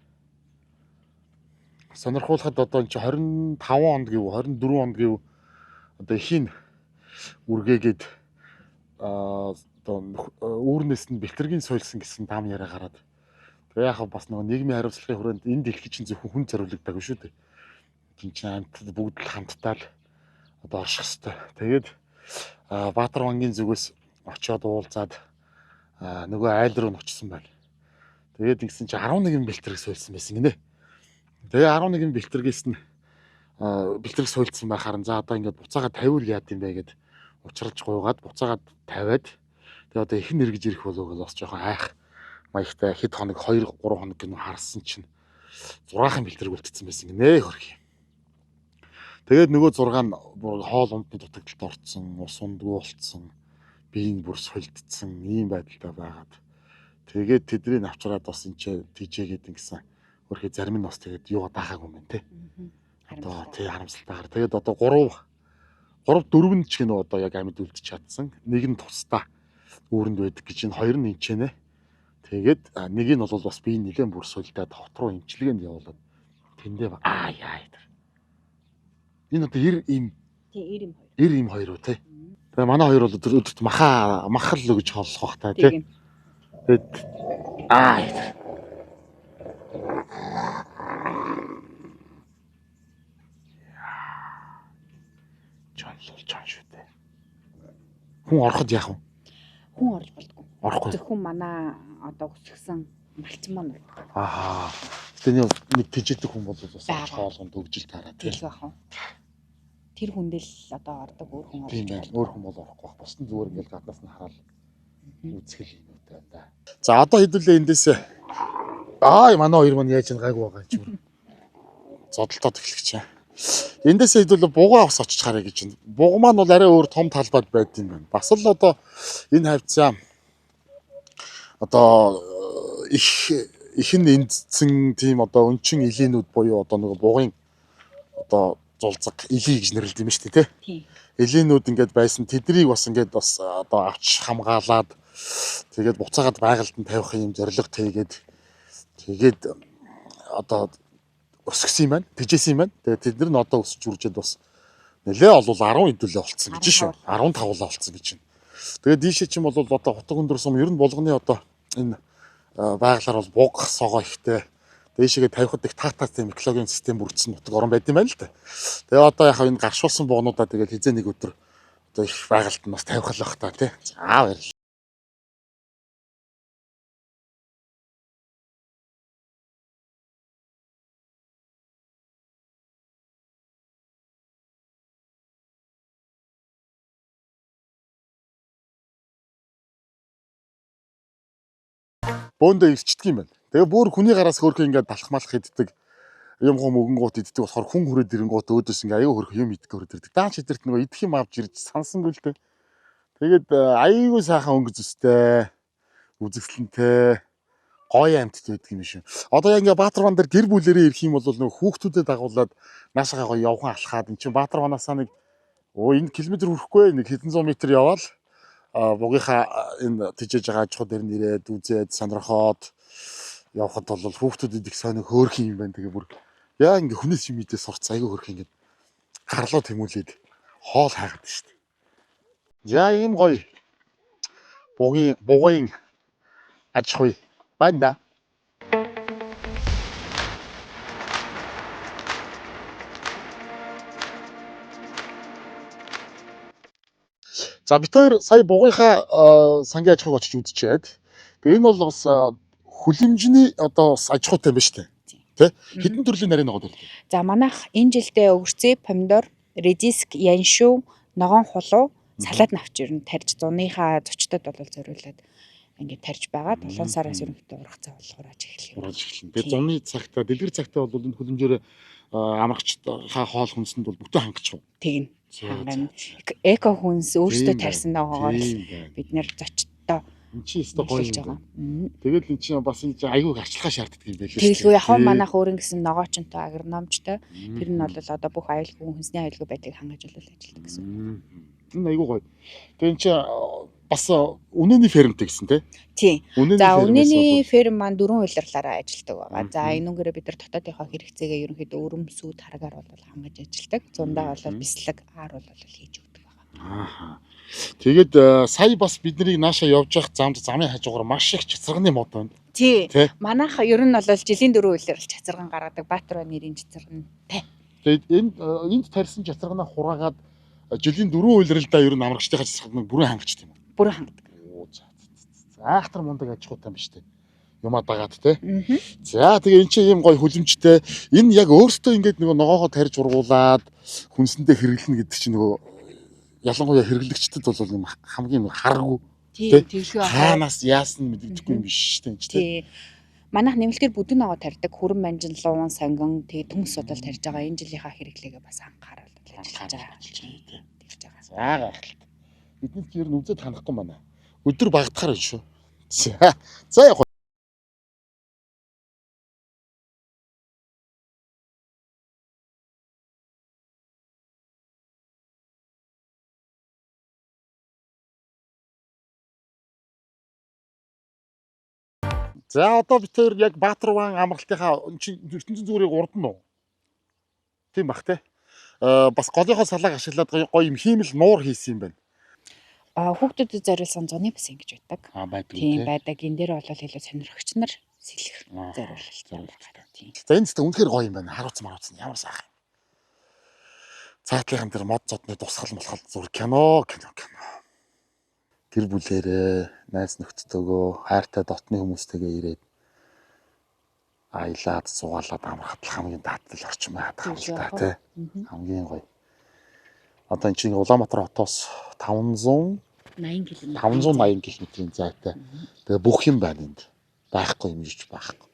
Сонирхуулахад одоо энэ чи 25 онд гэв 24 онд гэв одоо ихийн үргээгээд одоо үүрнээс нь бэлтэргийн сойлсон гэсэн дам яриа гараад. Тэгээ яхаа бас нөгөө нийгмийн хариуцлагын хүрээнд энэ дэлхий чинь зөвхөн хүн зориулагдаагүй шүү дээ. Чинь амт бүгд л хамтдаа л одоо орших хэвээр. Тэгээд Баатарвангийн зүгээс очиод уулзаад нөгөө айл руу очсон байна. Тэгээд ингэсэн чи 11 бэлтрэг сойлсон байсан гинэ. Тэгээ 11 бэлтрэгээс нь бэлтрэг сойлцсон байхаар за одоо ингээд буцаага тавиул яад юм бэ гэд учралж гуйгаад буцаагаад тавиад тэгээ одоо ихэн эргэж ирэх болов гэж бас жоохон айх маягтай хэд хоног 2 3 хоног гэнэ харсан чинь 6хан бэлтрэг үлдсэн байсан гинэ хөрх юм. Тэгээд нөгөө 6 нь хоол ундны дутагдалд орцсон, ус ундгүй болцсон, биеийн бүр сольдсон ийм байдалтай байгаад тэгээд тэднийг авчраад бас энэ тийжээгээд ингэсэн хөрхий зарим нь бас тэгээд юу даахаагүй юм те. Одоо тий харамсалтайгаар тэгээд одоо 3 4 нь ч гэнэ одоо яг амьд үлдчих чадсан. Нэг нь тусдаа үүрэнд байдаг гэж энэ 2 нь энчэнэ. Тэгээд нэг нь бол бас бие нэлээд бүр сольдаад хот руу имчилгээнд явуулаад тэндээ яа. Энэ одоо 90 им 2 уу тий. Тэгээ манай 2 бол өдөрт махал л гэж хооллох бах та тий. Тэгээд чон шүү дээ. Хүн ороход яах вэ? Хүн орж болдгоо. Орохгүй. Зөвхөн манай одоо өсгсөн малчин маань бол. Тэгээ нэг тэжээдэг хүн бол бас хоолгонд өгжил таараа тий. Тэр хүндэл одоо ордог өөр хүн орж. Тийм байна. Өөр хүн бол орохгүй байх. Бусдын зүгээр ингээл гаднаас нь хараад үзгэл юм уу та. За одоо хэдүүлээ эндээсээ. Манай 2 маань яаж гайгүй байгаа юм чи. Зодолтоод эхлэх чинь. Эндээсээ хэдүүлээ бугаа авс очиж харъя гэж байна. Буга маань бол арай өөр том талбайд байд юм байна. Бас л одоо энэ хавцаа одоо ихэн эндцэн тийм одоо өнчин илийнүүд буюу одоо нөгөө бугын одоо зулцаг илий гэж нэрлэдэг юм шүү дээ тий. Илийнүүд ингээд байсан тэднийг бас ингээд бас одоо авч хамгаалаад тэгээд буцаагаад байгальд нь тавих юм зориг тэгээд одоо өсгсөн юм байна. Тэжээсэн юм байна. Тэгээд тэд нар нь одоо өсөж үржээд бас нэлээ олвол 10 хэдүүлээ болцсон гэж шүү. 15 болцсон гэж байна. Тэгээд дийшээ чинь бол одоо хотог өндөр сум ер нь болгоны одоо энэ байгалаар бол буг согоо ихтэй дээшээгээ тавихад их таатаатай экологийн систем бүрдсэн нутаг орон байд юм байна л да. Тэгээ одоо яг энэ гаршуулсан бугнуудаа тэгээд хизээ нэг өдөр одоо их байгальд нь бас тавихлах та тий. За баярлалаа. Бөөндөө ирчдэг юм байна. Тэгээ бүр хүний гараас хөөрхөн ингээд талхмалах иддэг юм мөнгөнгууд иддэг болохоор хүн хүрээд ирэнгууд өөдөөс ингээ аягүй хөрх юм иддэг хүрээд ирдэг. Даан шидэрт нөгөө идэх юм авч ирж сансангүй л дээ. Тэгээд аягүй сайхан өнгө зүстэй, үзэсгэлэнтэй, гоё амьтд байдаг юм шиг. Одоо яг ингээ Баатарван дээр гэр бүлэрээ ирэх юм бол нөгөө хүүхдүүдэд дагуулад наашаага гоё явхан алхаад эн чинь Баатарванаасаа нэг энэ километр хүрэхгүй нэг хэдэн зуун метр яваал бугийнхаа энэ тижээж байгаа аж ахуй дээр нь ирээд үзээд сонирхоод явхад бол хүүхдүүдэд их сонир хөөрх юм байна. Тэгээ бүр яа ингээ хүнээс юм идээ сурц айгүй хөөрх ингээ гарлуу тэмүүлээд хоол хайгаад шүү дээ. За ийм гоё бугын аж ахуй байна да. За бид хоёр сая бугынхаа сангийн аж ахуйг очиж үзчихээд. Тэгээ энэ бол бас хүлэмжний одоо аж ахуйтай юм байна шүү дээ. Тэ? Хэдэн төрлийн нарийн ногоо төрөл? За манайх энэ жилдээ өвөрцөө, помидор, редиск, яншив, ногоон хулуу, салаад навч ер нь тарьж 100-ийнхаа зочдод бол зориулаад ингээд тарьж байгаа. 7 сараас ерөнхийдөө урах цаа болохоор аж эхлэх. Ураж эхэлнэ. Тэгээ зуны цагтаа, дэлгэр цагтаа бол энэ хөлөмжөөр амрагчдаа хоол хүнсэнд бол бүтэн хангачих уу? Тэгнь. Хангана. Эко хүнс өөрсдөө тарьсан ногоогоор бид нэр зочдтой энэ чи өстой гоё байгаа. Тэгэл энэ чинь бас энэ айгүй арчилгаа шаарддаг юм байлээ. Тэгэлгүй яг манайх өөр ингэсэн ногоочонтой агрономчтой тэр нь бол одоо бүх аюулгүй хүнсний аюулгүй байдлыг хангаж ажилладаг гэсэн. Энэ айгүй гоё. Тэгээ энэ чи бас үнэний фермтэй гэсэн тий. За үнэний ферм маань 4 улирлаараа ажилладаг байгаа. За энүүгээрээ бид нар дотоодынхоо хэрэгцээгээ ерөнхийдөө өрөмсүүд харгаар бол хангаж ажилладаг. Зундаа бол бислэг аар бол хийж өгдөг байгаа. Тэгээд сая бас бидний нааша явж явах замын хажуугаар маш их цэцэрганы мод байна. Тий. Манайх ер нь бол жилийн 4 улирал цэцэрган гаргадаг Баатар нэрийн цэцэргантай. Тэгээд энд тарьсан цэцэрганаа хураагаад жилийн 4 улиралдаа ер нь амрагчдынхаа цэцэрганыг бүрэн хангачт юм. Бүрэн хангадаг. Айхтар мундаг аж ахуйтай юм шүү дээ. Юмаа дагаад те. За тэгээ эн чинь ийм гоё хүлэмжтэй. Энэ яг өөртөө ингээд нөгөө ногоогоо тарьж ургуулад хүнсэндээ хэрэглэнэ гэдэг чинь нөгөө ялангуяа хэрэглэгчдэд бол юм хамгийн хараггүй. Тийшээ хаанаас яасан мэддэггүй юм биш шүү дээ. Тий. Манайх нэмэлтээр бүдүүн ногоо тарьдаг, хүрэн манжин, луун, сонгон тэгээд төмс бодол тарьж байгаа. Энэ жилийнхаа хэрэглээгээ бас анхаарал ажиллаж байгаа. Тэгж байгаа. За гайхалтай. Бидний ч ер нь үзээд ханахгүй байна. Өдөр багтахаар байна шүү. За яг За одоо бид хоёр яг Баатарван амралтынхаа ертөнцийн зүгээрийг урд нь уу? Тийм бах те. Бас голынхоо салааг ашиглаад гоё юм хиймэл нуур хийсэн юм байна. Хүүхдүүдэд зориулсан зуны бас ингэж байдаг. Байдаг тийм байдаг. Энэ дээр бол илүү сонирхогч нар сэлэх зориулалтай байна. Тийм. За энэ зөвхөн үнэхээр гоё юм байна. Харууц ямар сайхан. Цаатлынхан дээр мод зодны дусгал болоход зүр кино. Гэр бүлээрээ найз нөхдөдөө хайртай дотны хүмүүстэйгээ ирээд аялаад суугаалаад амрахад хамгийн даатал орчин байдаг юм да тий. Хамгийн гоё. Одоо энэ чинь Улаанбаатар хотоос 580 км-ийн зайтай. Тэгээ бүх юм байна энд. Байхгүй юм жиж байхгүй.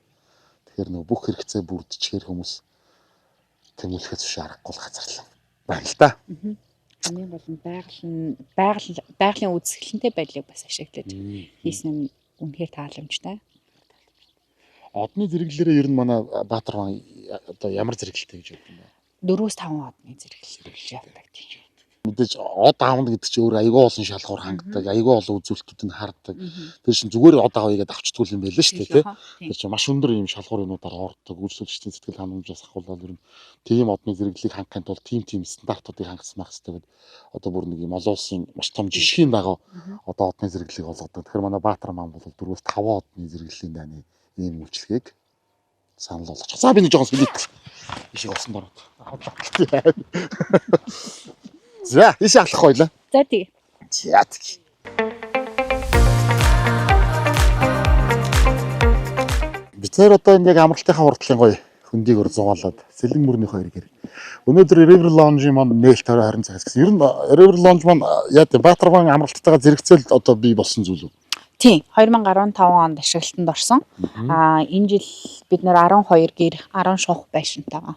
Тэгэхээр нөгөө бүх хэрэгцээ бүрдчихээр хүмүүс тэмүүлэхээс биш аргагүй газарлаа байна л да. Хамгийн гол нь байгалийн үзэсгэлэнтэй байдлыг бас ашиглаад хийсэн нь үнэхээр тааламжтай. Одны зэрэглэлээрээ ер нь манай Баатарван одоо ямар зэрэглэлтэй гэж бодсон бэ? 4-5 одны зэрэглэл явдаг тийм. Мэдээж од аавна гэдэг чинь өөр аягүй олон шалгуур хангадаг, аягүй олон үзүүлэлтүүд нь хардаг. Тэр чинь зүгээр од аавыгээд авчтгүй юм байл шүү дээ, тий. Тэр чинь маш өндөр юм шалгуурынуудаар ордог, үйлчлэгчдийн сэтгэл ханамжаас ахуулаад ер нь тийм одны зэрэглэлийг хангахын тулд тийм стандартуудыг хангасан байх хэрэгтэй гэдэг. Одоо бүр нэг юм олон улсын маш том жишгийн дагуу одоо одны зэрэглэлийг олгодог. Тэгэхээр манай Баатар маань бол 4-5 одны зэрэглэлийн дааны ийм үйлчлэгийг санал болгож. За би нэг жоохон сүлээд ишиг осон дороо. За, ишээ алах хоёлаа. За тий. За тий. Бид нэр одоо энэ яг амралтынхаа хурдлын гоё хөндийг зугаалаад сэлэн мөрний хоёрыг. Өнөөдөр River Lounge маань нээлт 20 цагаас гэсэн. Ер нь River Lounge маань яа гэв Баатарван амралттайгаа зэрэгцээл одоо бий болсон зүйл үү? Тийм 2015 онд ашиглалтанд орсон. Энэ жил бид нэр 12 гэр 10 шух байшинтайгаа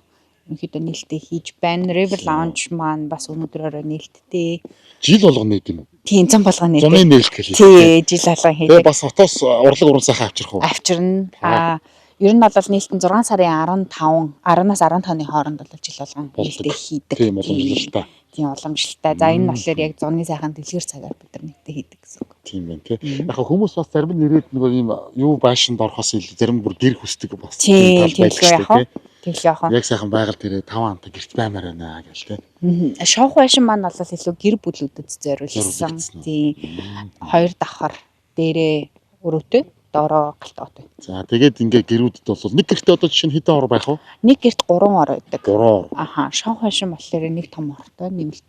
өнөөдөр нээлттэй хийж байна. River Lounge маань бас өнөөдрөөр нээлттэй. Жил болгоно нийт юм уу? Тийм зам болгоно нийт. Зуны нээлт гэлээ. Тий, жил болгон хийдэг. Тэгээ бас хотоос урлаг уран сайхан авчрах уу? Авчирна. Ер нь бол нээлт нь 6 сарын 10-аас 15-ны хооронд бол жил болгон нээлттэй хийдэг. Тийм уламжлалтай. Тийм уламжлалтай. За энэ болохоор яг зуны сайхан дэлгэр цагаар бид нар нэгтэй хийдэг гэсэн үг. Тийм байна тий. Яг хүмүүс бас зарим нь ирээд нөгөө ийм юу байшинд орохоос илүү зарим бүр гэр хүсдэг бас тийм тал байдаг шүү дээ. Тэгэл яах вэ? Яг сайхан байгаль тэрэ 5 амтай гэрт баймаар байна гэл тий. Шавх байшин маань бол илүү гэр бүлүүдэд зориулсан. Тийм. 2 давхар дээрээ өрөөтэй доороо галтаатай. За тэгээд ингээ гэрүүдэд бол нэг гэртээ одоо жишээ нь хэдэн ор байх вэ? Нэг гэрт 3 ор байдаг. 3 ор. Аха, шавх байшин болохоор нэг том ортой нэмэлт.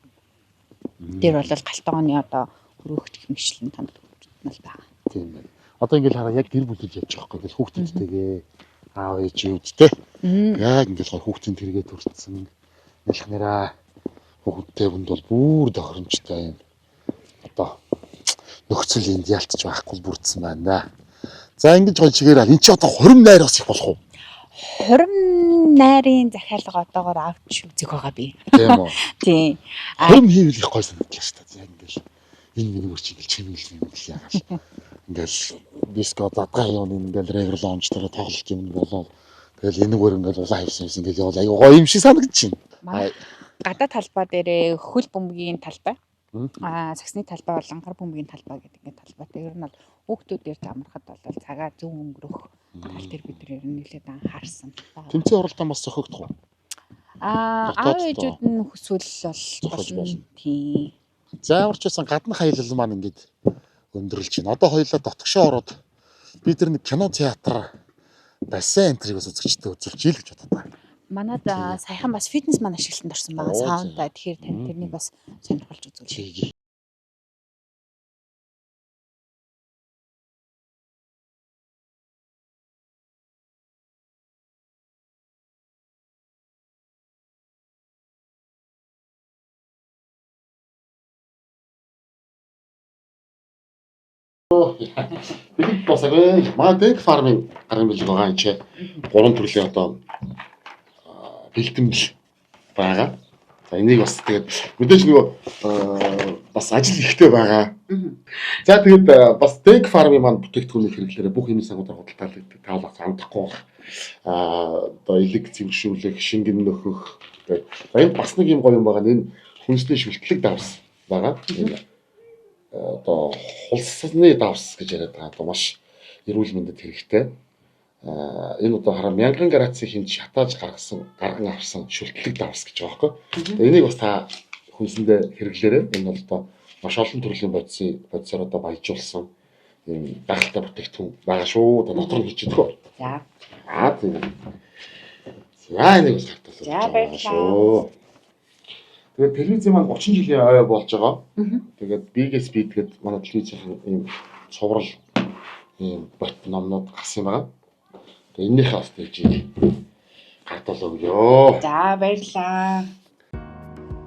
Тэр бол галтаагааны одоо хөрөөгч хэмжлэн танд нь байна. Тийм байна. Одоо ингээл хараа яг гэр бүлүүд явж байгаа байхгүй. Хүүхдүүдтэйгээ аав ээжүүдтэй. Яг ингээл гоо хүүхдийн тэргээд төрсэн. Нэлхнэраа Хүүхдтэй хүнд бол бүр тохиромжтой юм. Одоо нөхцөл энд ялтж байхгүй бүрдсэн байна. За ингэж гоё чигээр эн чи одоо хурим найр бас их болох уу? Хурим найрын захиалга одоогоор авч үзэх байгаа би. Тийм үү? Тийм. Хурим хийвэл их гоё санагдлаа шүү дээ. Яг ингээл энэ миний мөрч ингээл чимэглэл яагаад. Ингээл диско задгаа юм ингээл регуляр лаунчтараа тоглох юм болоо. Тэгэл энэгээр ингээл улаан хивсэн ингээл явал аюу гоё юм шиг санагдаж байна. Гадаад талбай дээрээ хөл бөмбөгийн талбай. Саксны талбай болон гар бөмбөгийн талбай гэдэг ингээд талбайтай. Ер нь бол хүүхдүүдээр амархад бол цагаа зөв өнгөрөх тал дээр бид нар ер нь нэлээд анхаарсан. Тэмцээн оролдоо бас зохиогдох уу? Аав ээжүүд нь хүсвэл бол болно. Тийм. Зааварчсан гадны хаялал маань ингээд өндөрлж байна. Одоо хоёулаа дотгошоо ороод бид нар нэг кино театр бассейн энтрийг бас үзэгчтэй үзүүлж ийл гэж бодод байна. Манад саяхан бас фитнес маань ашиглалтанд орсон байгаа саундаа. Тэгэхээр тань тэрнийг бас сонирхолж үзүүлье. Бид бас яг манай фармын гарын бэлэг байгаа юм чи 3 төрлийн одоо бэлтгэл байгаа. За энийг бас тэгээд мэдээж нөгөө бас ажил ихтэй байгаа. За тэгээд бас Deg Farm-ын маань бүтээгдэхүүний хэрэглээрээ бүх юмны сангуудаар худалдаалагддаг. Таалах хандахгүй. Одоо элэг зэвгшүүлэх, шингэн нөхөх. Тэгээд энэ бас нэг юм гоё юм байгаа. Энэ хүнсний шүлтлэг давс байгаа. Одоо хулсны давс гэж яриад байгаа. Одоо маш эрүүл мэндэд хэрэгтэй. Энэ одоо хараа 1000 градусын хэмж шатааж гарган авсан шүлтлэг давс гэж байгаа байхгүй. Энийг бас та хүнсэндээ хэрэглээрэй. Энэ бол одоо маш олон төрлийн бодисоор одоо баяжуулсан юм гахалтай бүтээгдэхүүн байгаа шүү. Дотор нь хийчихдэг үү? За. Тийм. За энийг бас хартуулсан. За баярлалаа. Тэгээд телевиз маань 30 жилийн ой болж байгаа. Тэгээд Biggest Speed гэдэг манай телевизийн ийм цуврал ийм бот номнууд гарсан юм байгаа. Тэгээд энэхээ бас тэгж хартуул өгөө. За баярлалаа.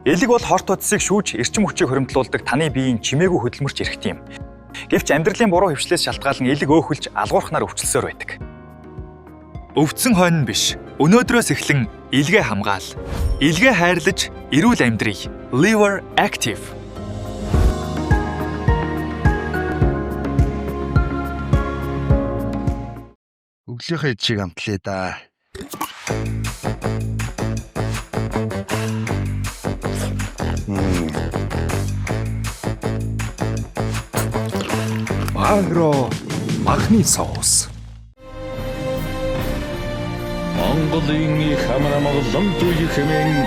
Элэг бол хорт утсыг шүүж эрчим хүчийг хоригдлуулдаг таны биеийн чимээгүй хөдөлмөрч эрэхт юм. Гэвч амьдралын буруу хөвчлээс шалтгаалan элэг өөхөлж алгуурхнаар өвчлсөөр байдаг. Өвдсөн хойно биш, өнөөдрөөс эхлэн илгээ хамгаал. Илгээ хайрлаж, эрүүл амьдрий. Liver Active. Өглөөхөө чиг амтлаа да. Агро махны соус. Монголын их хамрамгалан туй хэмээн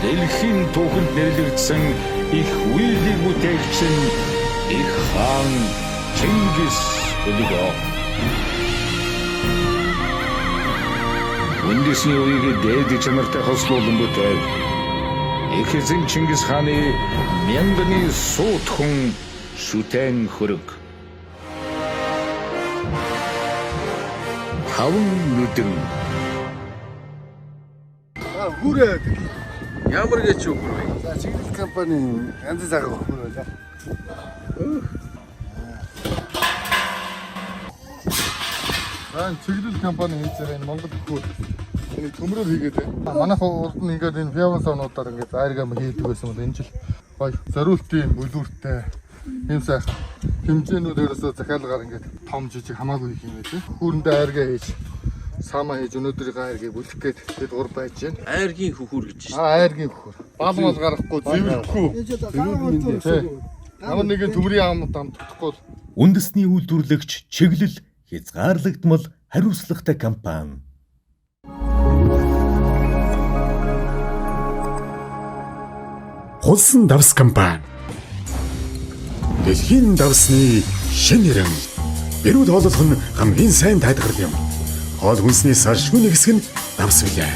дэлхийн түүхэнд нэрлэгдсэн их үеийн бүтээгч их хаан Чингис өлгөө. Үндэсний үеийг дээд чанартай хослуулан бүтээл их эзэн Чингис хааны мянганы суут хүн шүтэн хөрөг. Хавн нүдэн. Хүрээд ямар гэж юу хүрвэ? За чиглэл компани янз цагаа хүрвэ. Чиглэл компани хийж байгаа энэ Монгол хүү энэ төмрөөр хийгээд байна. Манайх урд нь ингээд энэ фьяван саунуудаар ингээд айргам хийдэг байсан бол энэ жил гоё зориултын бүлүүртэй юм сайхан хэмжээнүүд ерөөсөө захиалгаар ингээд том жижиг хамаагүй хийх юм байлээ. Хүүрэндээ айргаа хийж саамаа хийж өнөөдрийн айргийг бүлэх гээд бид гур байж байна. Айргийн хөхөр гэж байна. Айргийн хөхөр. Баалмал гарахгүй, зэвэрхгүй. Ямар нэгэн төмрийн амд амтдахгүй. Үндэсний үйлдвэрлэгч чиглэл хязгаарлагдмал хариуцлагатай компани. Хулсан давс компани. Дэлхийн давсны шинэ нэрэн. Эрүүл хооллох нь хамгийн сайн тайлбар юм. Хоол хүнсний салшгүй нэг хэсэг нь давс билээ.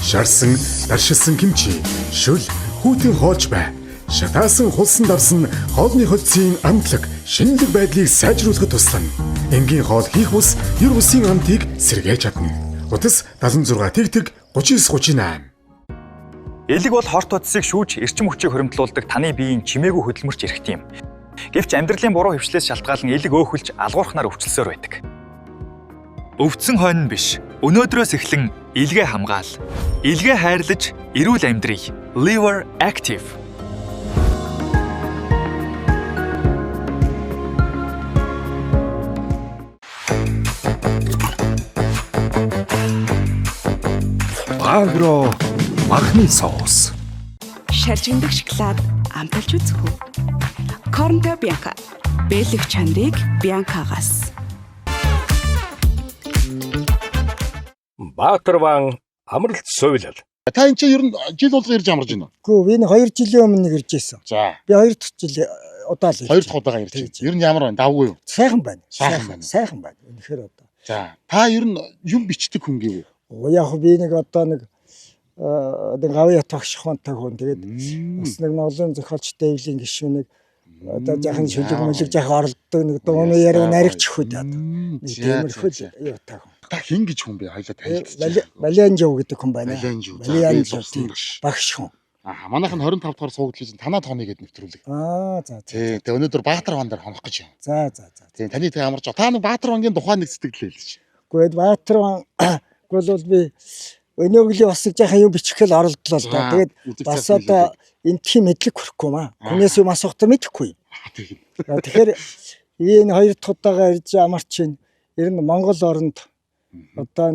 Шарсан, даршилсан кимчи, шүл, хүүтийн хоолж бай. Шатаасан хулсан давс нь хоолны хөлцийн амтлаг, шинэлэг байдлыг сайжруулахад туслана. Энгийн хоол хийх бус, ер бусын амтыг сэргээж чадна. Утас 76 тэг 39 38. Элэг бол хорт утсыг шүүж эрчим хүчийг хоригдлуулдаг таны биеийн чимээгүй хөдөлмөрч эрхт юм. Гэвч амьдралын буруу хөвчлээс шалтгаалan элэг өөхөлж алгуурхнаар өвчлсөөр байдаг. Өвдсөн хойно биш. Өнөөдрөөс эхлэн илгээ хамгаал. Илгээ хайрлаж, эрүүл амьдрий. Liver Active. Агро махны соус. Шаржигдах шоколад амталж үзэх үү? Корнто Бьянка. Бэлэг чанарыг Бьянкагаас. Баатарван амралт суйлал. Та энэ чинь ер нь жил болгоо ирж амарж байна уу? Үгүй би 2 жилийн өмнө ирж ирсэн. За. Би 2 дахь жил удаал ирж. 2 дахь удаага ирж байна. Ер нь ямар байна? Давгүй юу? Сайхан байна. Сайхан байна. Үнэхээр одоо. За. Та ер нь юм бичдэг хүн гэв үү? Яг би нэг одоо нэг гавья тогш хонтой хүн. Тэгээд бас нэг ноолын зохиолч Дэвлийн гишүүнийг одоо жаахан шүлэг мөлөг жаахан оролддог нэг дууны яриа наригч хөд одоо. Тиймэрхүү юу таа. Та хин гэж хүн бэ? Хоёлоо танилцчих. Балианжуу гэдэг хүн байна. Балианжуу. Багш хүн. Манайх нь 25 дахь суугдлын танаа тооны гэд нэвтрүүлэг. За. Тэгээ өнөөдөр Баатар ван дээр хонох гэж байна. За. Тэгээ таны тэг амарч. Та нэг Баатар вангийн тухайн нэг сэтгэлээ хэлж. Гэхдээ Баатар ван бол би өнөөглийн бас жаахан юм бичихэл оролдлоо л да. Тэгээд бас одоо энтхийн мэдлэг хүрхгүй маа. Хүнээс юм асуухтаа мэдэхгүй. Тэгэхээр энэ 2 дахь удаага ирж амарч байна. Ер нь Монгол оронд одоо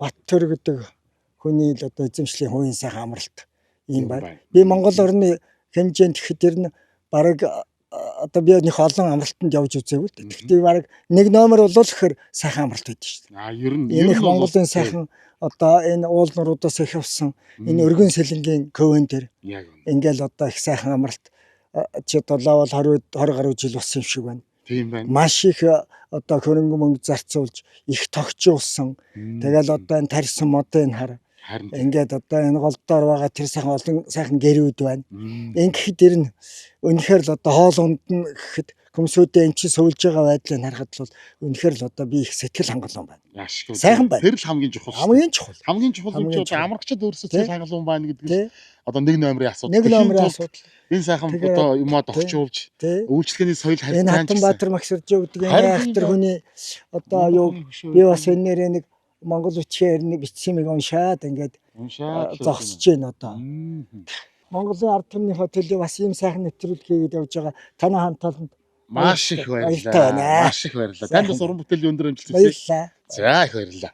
Баттөр гэдэг хүний л одоо эзэмшлийн хувийн сайхан амралт юм байна. Би Монгол орны хэмжээнд ихэд ер нь бараг одоо би нэг олон амралтанд явж үзээгүй л дээ. Гэхдээ бараг нэг номер бол ихэр сайхан амралт байдаг шүү дээ. Ер нь энэ Монголын сайхан одоо энэ уул нуруудаас их авсан энэ өргөн сэлэнгийн көвэн дээр ингээл одоо их сайхан амралт чи одоо лавал 20 гаруй жил болсон юм шиг байна. Тийм байна. Маш их одоо хөрөнгө мөнгө зарцуулж их тогтжуулсан. Тэгэл одоо энэ тарьсан модын хар ингээд одоо энэ голдоор байгаа тэр сайхан олон сайхан гэрүүд байна. Ингээд дэр нь үнэхээр л одоо хоол унд нь гэхэд хүмүүсүүдээ эн чинь суулж байгаа байдлыг харахад л үнэхээр л одоо би их сэтгэл хангалуун байна. Сайхан байна. Тэр л хамгийн чухал. Хамгийн чухал. Хамгийн чухал нь ч амрагчид өөрсдөө сэтгэл хангалуун байна гэдэг нь одоо нэг номерын асуудал. Нэг номерын асуудал. Энэ сайхан одоо юмаа тогтчуулж үйлчлэгээний соёл харилцаа. Энэ Хатанбаатар Магсаржоо гэдэг энэ айхтар хүний одоо юу би бас энээр нэг Монгол үчээр нэг бичсэн юм уншаад ингээд зогсож байна одоо. Монголын ард түмнийхээ төлөө бас ийм сайхан нэвтрүүлэг хийгээд явж байгаа. Танай хамтааланд маш их баярлалаа. Маш их баярлалаа. Танд бас уран бүтээлийн өндөр амжилт хүсье. За их баярлалаа.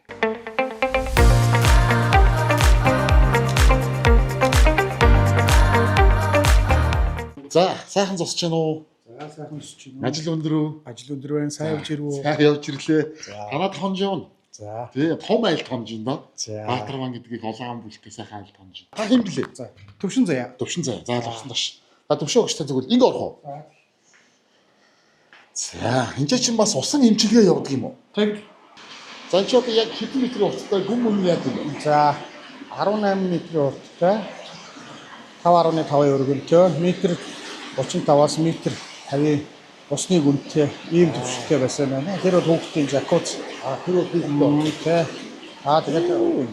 За сайхан зогсож байна уу? За сайхан зогсож байна. Ажил өндөр үү? Ажил өндөр байна. Сайн явж ирв үү? Сайн явж ирлээ. Танад хонж явна. За. Тэгээ том айлт хонж байна. Баатар ван гэдгийг олон бүлтэй сайхан айлт хонж. Та хэн блэ? За. Төвшин заяа. Төвшин заяа. За төвшин даш. Та төвшөө өгч та зүгэл ингэ орох уу? За, энэ чинь бас усан эмчилгээ явуулдаг юм уу? Тэг. За чи одоо яг хэдэн метрийн урттай гүн мөн яа гэв? За 18 метрийн урттай 5.5 өргөнтэй метр 35-аас метр 50 усны гүнтэй ийм төвшөлтэй байсан байна. Тэр бол хүүхдийн жакуз. Тэр бол хүүхдтэй. Тэгээд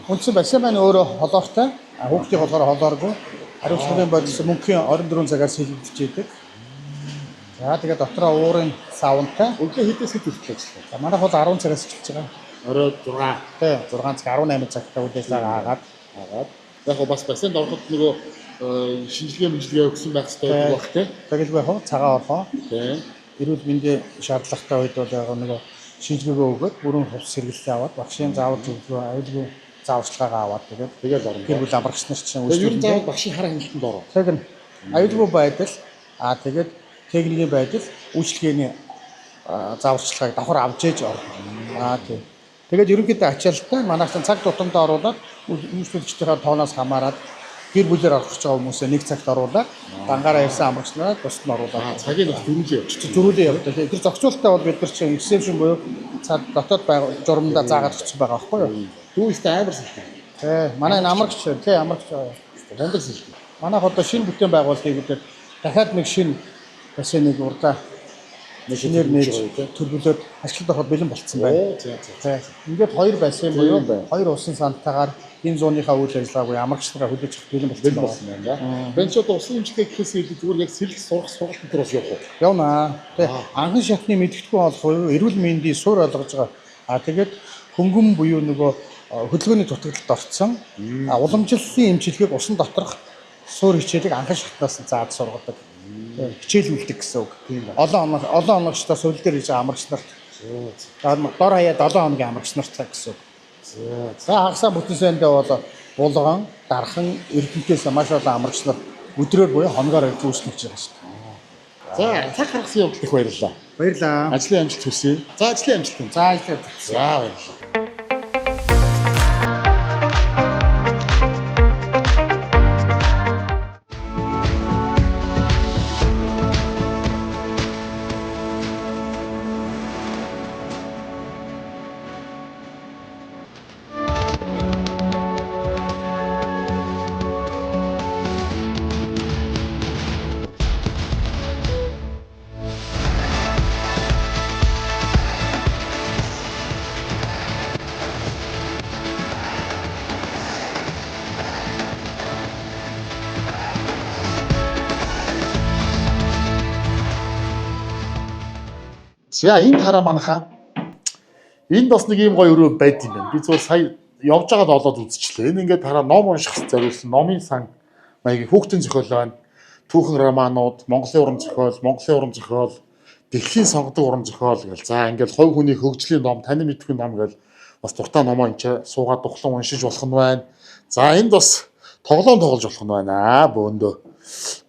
үндсэн байсан байна өөрөө холоортой. Хүүхдийн болохоор холооргүй. Хариуцлагын бодис мөнхийн 24 цагаас хийгдэж идэг. За тэгээд дотроо уурын савнтай. Өглөө хэдээс хэд хүртэл ажиллана? За манайх бол 10 цагаас эхэлж байгаа. Орой 6. Тий, 6 цаг 18 цагтай үдээсээ аагаад. Яг бас бассейнд ороход нөгөө шинжилгээ мэдлэгээ өгсөн байх хэрэгтэй байх тий. Тэгэлгүй яг цагаан орхоо. Тий. Эрүүл мэндийн шаардлагатай үед бол яг нөгөө шинжилгээ өгөөд бүрэн хувьс сэргэлтээ аваад багшийн заавар зөвлөгөө аюулгүй зааварчилгаагаа аваад тэгээд орно. Тэр бүл амрагч нар чинь үйлчлүүлэн заавал багшийн хар хяналтанд ороо. Яг нь аюулгүй байдал тэгээд техникийн байдал үйлчлэгээний зааварчилгааг давхар авч ээж орно. Тийм. Тэгээд ерөнхийдөө ачаалттай манайх цаг тутамдаа оруулаад үйлчлүүлэгчдийн тооноос хамаарат гэр бүлээр орох гэж байгаа хүмүүсээ нэг цагт оруулаад дангаараа ирсэн амрагч нараа бусд нь оруулаад цагийг бас дөрүүлээ явуулж. Дөрүүлээ явуулдаг. Тэр зохицуулалтаа бол бид нар чинь exception буюу цаад дотоод журамдаа заагаад өгсөн байгаа байхгүй юу? Түүнтэй амар сэлтэй. Тий, манай энэ амрагч тий амрагч дандаа сэлтэй. Манайх одоо шинэ бүтээн байгуулалтыг бид дахиад нэг шинэ бассейнийг урдаа шинээр нээж төлөвлөд ашиглаж ороход бэлэн болцсон байна. За. Ингээд хоёр байсан буюу хоёр усан сантаагаар энэ зууныхаа үйл ажиллагаагүй амрагчдаа хүлээж авах бэлэн болцсон байна. Ben ч одоо усан имчилгээ гэхээс илүү зүгээр яг сэлэх сурах сургалт дээр бас явах уу? Явна. Тэ анхан шатны мэдгэдэггүй болох буюу эрүүл мэндийн суурь олгож байгаа. Тэгээд хөнгөн буюу нөгөө хөдөлгөөний дутагдлалд орцсон уламжлалын имчилгээг усан доторх суурь хичээлийг анхан шатнаас зааж сургадаг. Хичээлүүлдэг гэсэн үг. Олон оногчдоо сүүл дээр хийж амрагч нарт дор хаяа 7 хоногийн амрагч нарт гэсэн үг. За хагасаа бүтэн сайндээ бол булган, дархан, эрдэнтээс маш олон амрагч нар өдрөөр буюу хоногоор ирж үүснэж байгаа шүү дээ. За цаг гаргасан явдал их баярлалаа. Баярлалаа. Ажлын амжилт хүсье. За ажлын амжилт. За ажлын амжилт. За баярлалаа. За энэ хараа манайхаа. Энд бас нэг юм гоё өрөө байд юм байна. Би зөв сая явж байгаад олоод үзчихлээ. Энэ ингээд хараа ном унших зориулсан номын сан маягийн хүүхдийн зохиол байна. Түүхэн романууд, Монголын уран зохиол, дэлхийн сонгодог уран зохиол гэл. За ингээд хувь хүний хөгжлийн ном, таны мэдхгүй ном гэл бас дуртай номоо энэ суугаад тухлан уншиж болох нь байна. За энд бас тоглоом тоглож болох нь байна. Бөөндөө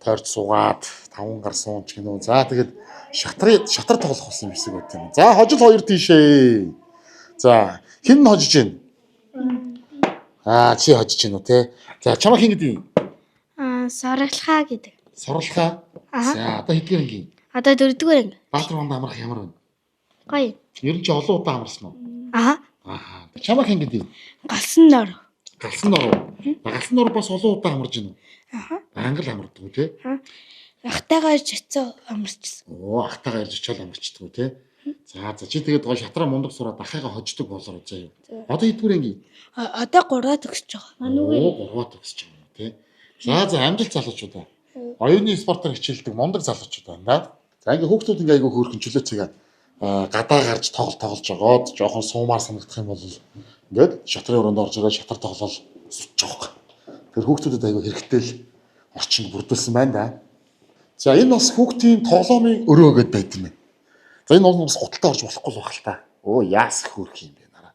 тойрч суугаад 5 гар суунч гинөө. За тэгээд шатар тоглох болсон юм шиг байт юм. За хожил хоёр тийшээ. За хэн нь хожиж гин? Чи хожиж гин үү те? За чамаа хэн гэдэг юм? Сорлохаа гэдэг. Сорлохаа? За одоо хэдгээр анги? Одоо 4-р анги. Баатар хонд амрах ямар байна? Гоё. Ер нь ч олон удаа амарсан уу? Аа. Чамаа хэн гэдэг юм? Галсан нор. Галсан нор. Галсан нор бас олон удаа амарж гин үү? Англ амардаг уу те? Ахтайгаа ирж очиод амарчсан. Ахтайгаа ирж очиод амарчдаг уу те? За чи тэгээд гол шатраа мундаг сураад ахыгаа хождог болоо заа юу. Одоо хэдгээр анги? Одоо 3-аад өгсөж байгаа. Манайгүй 3-аад өгсөж байгаа те. За амжилт залуучуудаа. Оюуны спортоор хичээлдэг мундаг залуучууд байна да. За ингээ хүүхдүүд ингээ айгүй хөөрхөн чөлөөцөйгээ гадаа гарч тоглож байгаад жоохон суумаар санагдах юм бол ингээд шатрын өрөөнд орж ирээд шатар тоглол сууж байгаа. Тэр хүүхдүүдэд айгүй хэрэгтэй л орчинд бүрдүүлсэн байна да. За энэ бас хүүхдийн тоглоомын өрөө гэдээ байт юм байна. За энэ бол бас гуталтай орж болохгүй л байх л та. Яас хөөрх юм бэ нараа.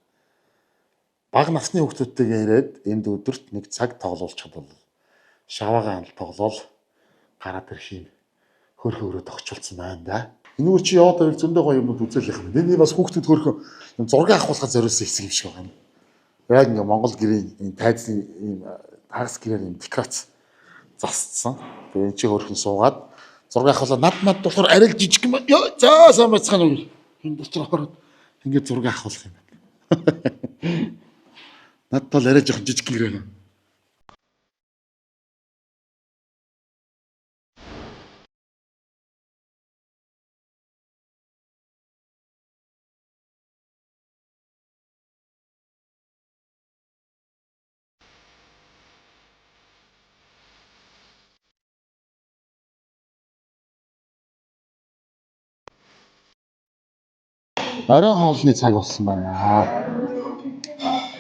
Бага насны хүүхдүүдтэйгээ ирээд энд өдөрт 1 цаг тоглуулчихад бол шаваагаан тоглоол гараад ирэх юм хөөрхөн өрөө тогтчулсан байна да. Энэ үр чи яваад байвал зөндөө гоё юмуд үзүүлэх юм. Энэ бас хүүхдэд хөөрхөн юм зураг авахлахад зориулсан хэсэг юм шиг байна. Яг ингээ Монгол гэрийн энэ тайзны ийм тагс гэрээр ийм декорац засцсан. Тэгээ энэ чи хөөрхөн суугаад зураг авахлаа над болохоор арай жижиг юм. За сайн бацхан уу. Энэ дотор ороод ингээ зураг авах юм байна. Над тал арай жоохон жижиг гэрээ. Оройн хоолны цаг болсон байна.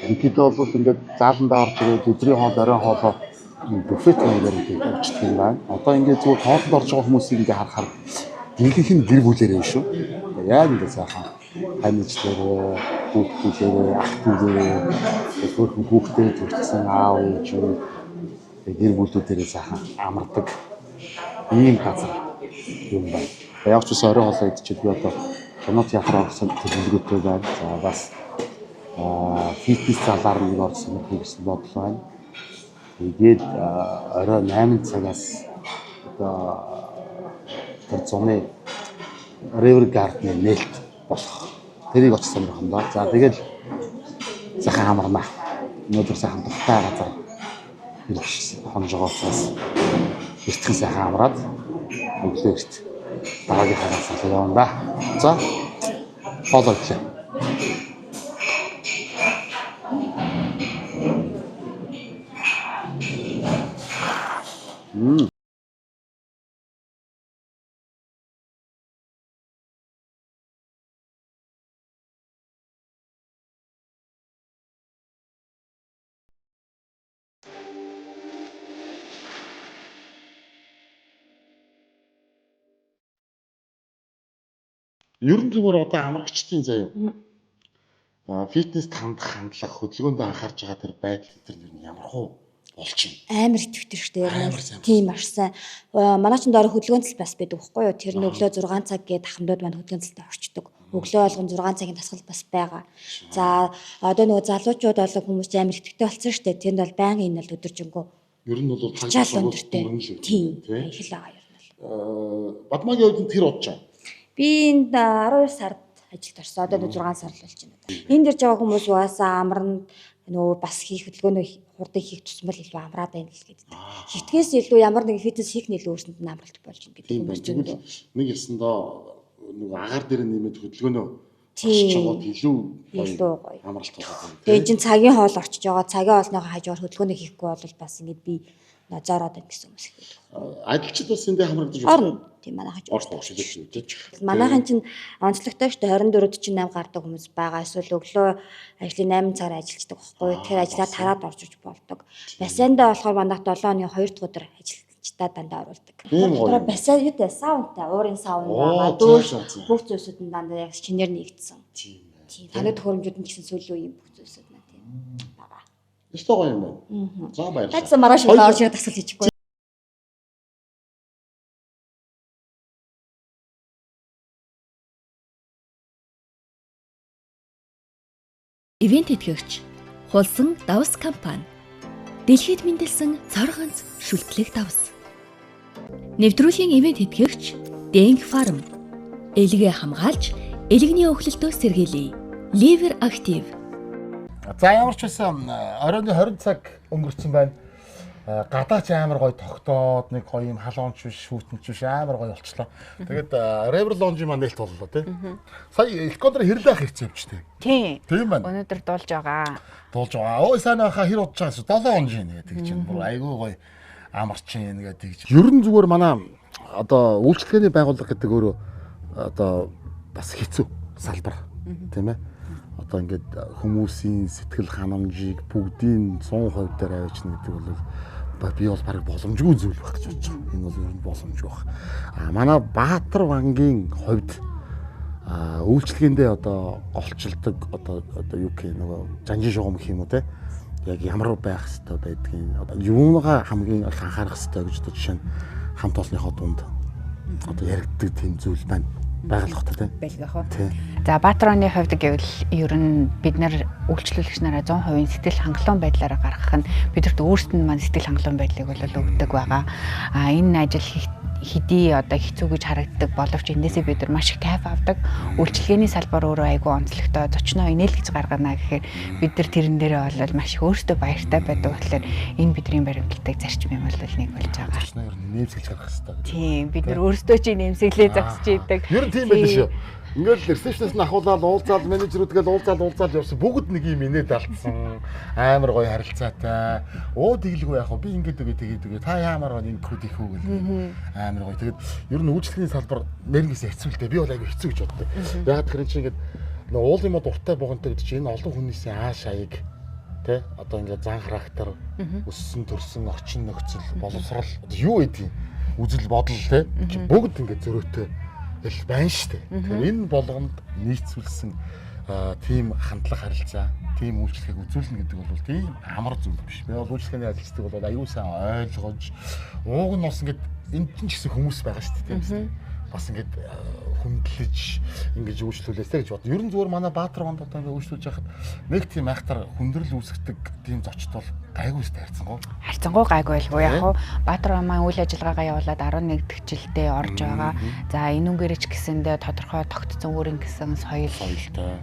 Ингээд бол ингээд зааландаа орж ирээд өдрийн хоол, оройн хоолоо буфет маягаар ингээд авчдаг юм байна. Одоо ингээд зүгээр хоолнд орж байгаа хүмүүсийг ингээд харахаар дийлэнх нь гэр бүлэрээ шүү. Яг ингээд сайхан хамижлэрээ, хүүхдүүдэрээ, ах дүүрээ, хөөрхөн хүүхдээ төрчихсөн аав ээж гэр бүлүүдэрээ сайхан амардаг ийм газар юм байна. Яг ч оройн хоолоо идчихээд би одоо кино театр орсон төлөвлөгөөтэй байна. За бас фитнес залаар нэг орсон гэсэн бодол байна. Тэгээд орой 8 цагаас одоо тэр зуны River Garden нээлт болох. Тэрийг очих сонирх юм да. За тэгээд сайхан амарна. Өнөөдөр сайхан тухтай газар ирэх хонжоогоос эртхэн сайхан амраад өглөө эрт дараагийн хараасаа явна да. За. Хоолой ирлээ. Ерөн зүгээр одоо амрагчдын заяа. Фитнест хандлах хөдөлгөөнд анхаарч байгаа тэр байдал тэр нь ямар хөө болж байна. Амар итгэвтэй шүү дээ. Тийм маш сайн. Манай ч доор хөдөлгөөн цэл бас байдаг байхгүй юу? Тэр нь өглөө 6 цаг гээд ахмадууд маань хөдөлгөөн цэлтэй орчдөг. Өглөө болгон 6 цагийн тасгал бас байгаа. За одоо нөгөө залуучууд болон хүмүүс амар итгэвтэй болсон шүү дээ. Тэнд бол байнгын энэ л өдөржингөө. Ер нь бол тагчаал өндөртэй. Тийм. Их л байгаа ер нь. Бадмагийн хувьд тэр бодож байгаа. Би энд 12 сард ажилд орсон. Одоо 6 сар л болж байна. Энд ирж байгаа хүмүүс угаасаа амарна нөгөө бас хийх хөдөлгөөнөө хурдан хийх тусмал илүү амраад байна л гэдэг. Хитгэээс илүү ямар нэг фитнес хийх нь илүү өөрсөнд нь амралт болж байна гэдэг хүмүүс чинь. Нэг ясандаа нөгөө агаар дээр нэмээд хөдөлгөөнөө орчиж байгаад илүү гоё амралт болоод байна. Тэгээ чин цагийн хоол орчиж байгаа. Цагийн хоолныхоо хажуугаар хөдөлгөөнөө хийхгүй бол бас ингэж би назаараад байна гэсэн хүмүүс их байдаг. Ажилчид бас эндээ хамрагдаж байна. Тийм манай хажууд. Манайхан чинь онцлогтой шүү дээ 24-д чинь 8 гардаг хүмүүс байгаа. Эсвэл өглөө ажлын 8 цагаар ажилладаг байхгүй. Тэгэхээр ажлаа тараад орж иж болдог. Бассейндаа болохоор манайх 7 оны 2 дахь өдөр ажилчдаа дандаа оруулдаг. Тэр бассейн юу дээ саунтай уурын саун байгаа. Дөөш бүх зүйлсүүд нь дандаа яг чинээр нэгдсэн. Тийм. Таны төхөөрөмжүүд нь гэсэн сүүлийн үеийн бүх зүйлсүүд нь тийм байгаа. Өстой гоё юм байна. За баярлалаа. Тацсан маргааш орж ирээд тасгал хийчихгүй. Ивент тэтгэгч Хулсан давс компани. Дэлхийд мэндэлсэн цор ганц шүлтлэг давс. Нэвтрүүлгийн ивент тэтгэгч Denk Farm. Элгээ хамгаалж, элэгний өхлөлтөөс сэргийлье. Liver Active. За ямар ч байсан оройн 20 цаг өнгөрсөн байна. Гадаач амар гоё тогтоод нэг гоё юм халуунч биш, шүүтэнч биш амар гоё болчлоо. Тэгээд River Lounge маань нээлт боллоо тий. Сая Элкондор хэрлэх хэрэгцээ явчихтэй. Тийм байна. Өнөөдөр дуулж байгаа. Ой сайн байхаа хэр удаж байгаас 7 он жин гэдэг чинь бүр айгүй гоё амарчин гэдэг. Ер нь зүгээр манай одоо үйлчлэгээний байгууллага гэдэг өөрөө одоо бас хэцүү салбар тийм ээ. Одоо ингээд хүмүүсийн сэтгэл ханамжийг бүгдийн 100% дээр авчна гэдэг бол би бол бараг боломжгүй зүйл байх гэж бодож байгаа. Энэ бол ер нь боломжгүй байх. Манай Баатар бангийн хувьд үйлчлэгээндээ одоо голчилдог одоо юу гэх нөгөө жанжин шугам гэх юм уу те яг ямар байх хэвээр байдгийг одоо юунагаа хамгийн их анхаарах хэвээр гэж одоо жишээ нь хамт олонныхоо дунд одоо яригддаг тийм зүйл байна. Байгалах та тийм. Байлгах уу. За Баатарны хувьд гэвэл ер нь бид нар үйлчлүүлэгч нараа 100% сэтгэл хангалуун байдлаараа гаргах нь бидэрт өөрсдөд нь маань сэтгэл хангалуун байдлыг бол өгдөг байгаа. Энэ ажил хэдий одоо хэцүү гэж харагддаг боловч эндээсээ бид нар маш их кайф авдаг. Үйлчлэгээний салбар өөрөө айгүй онцлогтой зочноо инээлгэж гаргана гэхээр бид нар тэрэн дээрээ бол маш их өөртөө баяртай байдаг болохоор энэ бидний баримтлагдаг зарчим юм бол нэг болж байгаа. Зочноо ер нь нэмсгэж гаргах хэрэгтэй. Тийм бид нар өөртөө чи нэмсэглээ зогсож идэг. Ер нь тийм байл шүү. Ингээл ресепшнээс нь ахуулаад уулзаад менежерүүдгээл уулзаад явсан бүгд нэг юм инээд алдсан. Амар гоё харилцаатай. Тэгэлгүй яах вэ? Би ингээд тэгээд та ямар гоё энэ код их үү гэл. Амар гоё. Тэгээд ер нь үйлчлэгийн салбар нэрнээс хэцүү л дээ. Би бол айгүй хэцүү гэж боддог. Яг тэр чинь ингээд уул юм дуртай богонтой гэдэг чинь энэ олон хүнийсээ ааш аяг тэ одоо ингээд зан характер өссөн төрсөн орчин нөхцөл боловсрал юу гэдэг үзэл бодол тэ бүгд ингээд зөрөөтэй л байна шүү дээ. Тэгэхээр энэ болгонд нийцүүлсэн тийм хандлага харилцаа, тийм үйлчлэгийг үзүүлнэ гэдэг бол тийм амар зүйл биш. Би бол үйлчлэгээний ажилчдаг бол аюу сайн ойлгож, ууг нь бас ингээд энд ч гэсэн хүмүүс байгаа шүү дээ. Тийм бас ингээд хүндлэж ингэж үйлчлүүлээсэй гэж бод. Ер нь зүгээр манай Баатар гонд одоо ингээд үйлчлүүлж байхад нэг тийм айхтар хүндрэл үүсгдэг тийм зочд бол гайгүй шүү дээ харьцангуй. Харьцангуй гайгүй байлгүй яг хуу Баатар маань үйл ажиллагаагаа явуулаад 11 дэх жилдээ орж байгаа. За энүүгээрч гэсэндээ тодорхой тогтцсон өөрийн гэсэн соёл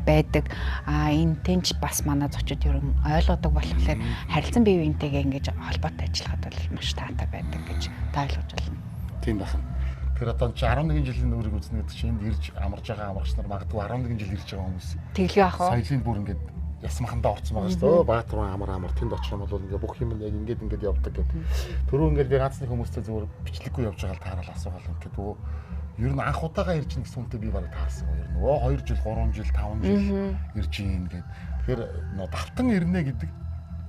байдаг. Энэ тэнч бас манай зочид ер нь ойлгодог болохоор харилцан бие биентэйгээ ингэж холбоотой ажиллахад бол маш таатай байдаг гэж ойлгож байна. Тийм байна. Тэгэхээр одоо 11 жилийн өөрийг үзнэ гэдэг чинь энд ирж амарж байгаа амрагч нар магадгүй 11 жил ирж байгаа хүмүүс. Тэглээ ах уу? Соёлын бүр ингээд ясмахандаа орцсон байгаа шүү дээ. Баатар амар тэнд очих юм бол ингээд бүх юм яг ингээд явдаг гэдэг. Түрүү ингээд би ганцны хүмүүстэй зүгээр бичлэггүй явж байгаа таарал асуугаал ингээд өө ер нь анх удаага ирж ин гэсэн үнтэй би бараг таарсан. Ер нь 2 жил, 3 жил, 5 жил ирж ийн гэдэг. Тэгэхээр нөө давтан ирнэ гэдэг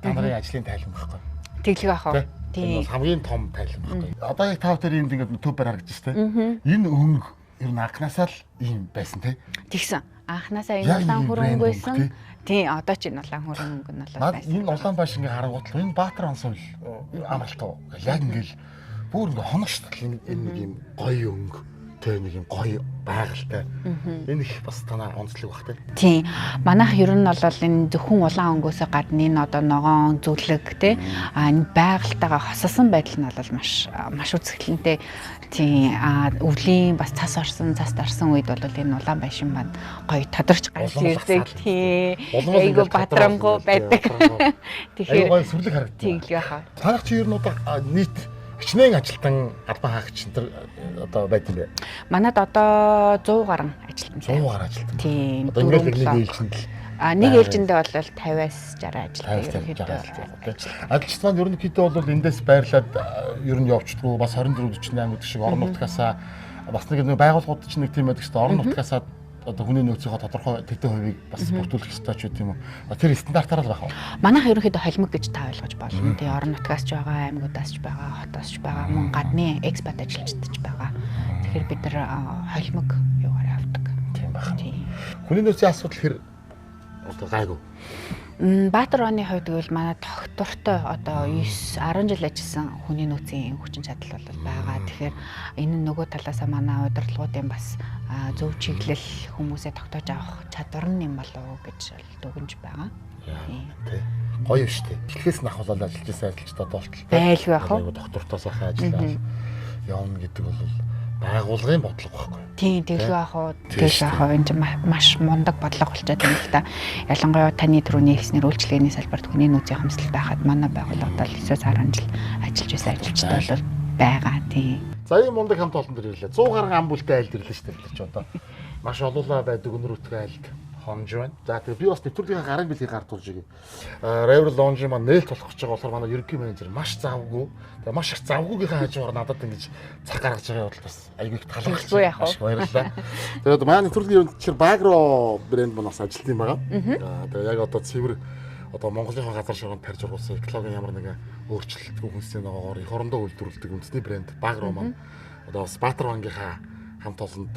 та нарын ажлын тайлбар байхгүй. Тэглээ ах уу? Тийм. Хамгийн том тайлбар байхгүй. Одоо яг тав дээр энд ингээд YouTube-аар харагдаж байна. Энэ өнгө ер нь анханасаа л ийм байсан тий. Тэгсэн. Анханасаа энэ улаан хөрөнгө байсан. Тий, одоо ч энэ улаан хөрөнгө нь болоо байсан. Энэ улаан бааш ингээ харангуут энэ Баатар онсол амралтаа яг ингээл бүр ингээ хоногшдол энэ нэг юм гоё өнгө тэ нэг юм гоё байгальтай. Энэ их бас танаа онцлог бах тий. Тий. Манайх ер нь бол энэ зөвхөн улаан өнгөөсөө гадна энэ одоо ногоон зүлэг тий энэ байгальтайгаа хосолсон байдал нь бол маш үзэсгэлэнтэй. Тий. Өвлийн бас цас орсон, цас дарсан үед бол энэ улаан байшин маань гоё тодорч гарч ирдэг. Тий. Айгу батрангу байдаг. Тэгэхээр гоё сүрлэг харагддаг. Тэглээ хаа. Танах чи ер нь одоо нийт хичнээн ажилтан албан хаагч энэ одоо байд юм бэ? Манад одоо 100 гаруй ажилтан. 100 гаруй ажилтан. Тийм. Одоо ингээд нэг ээлжинд л нэг ээлжиндээ бол 50-аас 60 ажилтан. Ажилч маань ерөнхийдөө бол эндээс байрлаад ер нь явчихдгүү бас 24-48 гэдэг шиг орон нутгаасаа бас нэг байгууллагууд чинь нэг тийм байдаг шүү дээ. Орон нутгаасаа одоо хүний нөөцийнхөө тодорхой төдөө хувийг бас бүрдүүлэх ёстой ч гэдэг юм уу. Тэр стандартаар л байх уу? Манайх ерөнхийдөө холимог гэж та ойлгож болно. Тэгээ орон нутгаас ч байгаа, аймагудаас ч байгаа, хотоос ч байгаа, мөн гадны экспат ажилчид ч байгаа. Тэгэхээр бид нар холимог юугаар авдаг. Тийм байна. Хүний нөөцийн асуудал хэр одоо гайгүй. Баатар оны хувьд гэвэл манай доктортой одоо 10 жил ажилласан хүний нөөцийн хүчин чадал бол байгаа. Тэгэхээр энэ нөгөө талаасаа манай удирдлагуудын бас зөв чиглэл хүмүүсээ тогтоож авах чадвар нь юм болов уу гэж дүгнж байгаа. Тий. Гоё шүү дээ. Эхлээс нь ахвал ажиллаж байсан ажилчдад болтол байлгүй ах уу? Доктортой сайхан ажиллаад явна гэдэг бол байгуулгын бодлого байхгүй. Тийм, тэглээ ах уу. Тэглээ ах уу. Энд маш мундаг бодлого болчиход байна л да. Ялангуяа таны түрүүний хэлснээр үйлчлэгээний салбарт хүний нөөцийн хомсдол байхад манай байгууллагад 9-10 жил ажиллаж байсан ажилчтай бол байгаа. Тийм. За ийм мундаг хамт олон дээр ирлээ. 100 гаруй ам бүлтэй айлд ирлээ шүү дээ ч одоо. Маш олоолаа байдаг өнөр өтгөө айлд хонж байна. За тэгээ би бас нэвтрүүлгийн гарын бэлгийг гартуулж игье. River Lounge маань нээлт болох гэж байгаа болохоор манай ерөнхий менежер маш завгүй. Тэгээ маш их завгүйгийн хажуугаар надад ингэж цаг гаргаж байгаа бол бас айгүй их таалагдсан. Баярлалаа. Тэгээд манай нэвтрүүлгийн өндөр Bagro брэнд маань бас ажилтсан юм байгаа. Тэгээ яг одоо цэвэр одоо Монголынхаа газар шоргонд тарж ургуулсан экологийн ямар нэгэн өөрчлөлтгүй хүнсний ногоогоор их орондоо үйлдвэрлэдэг үндэсний брэнд Bagro маань одоо бас Баатар вангийнхаа хамт олонд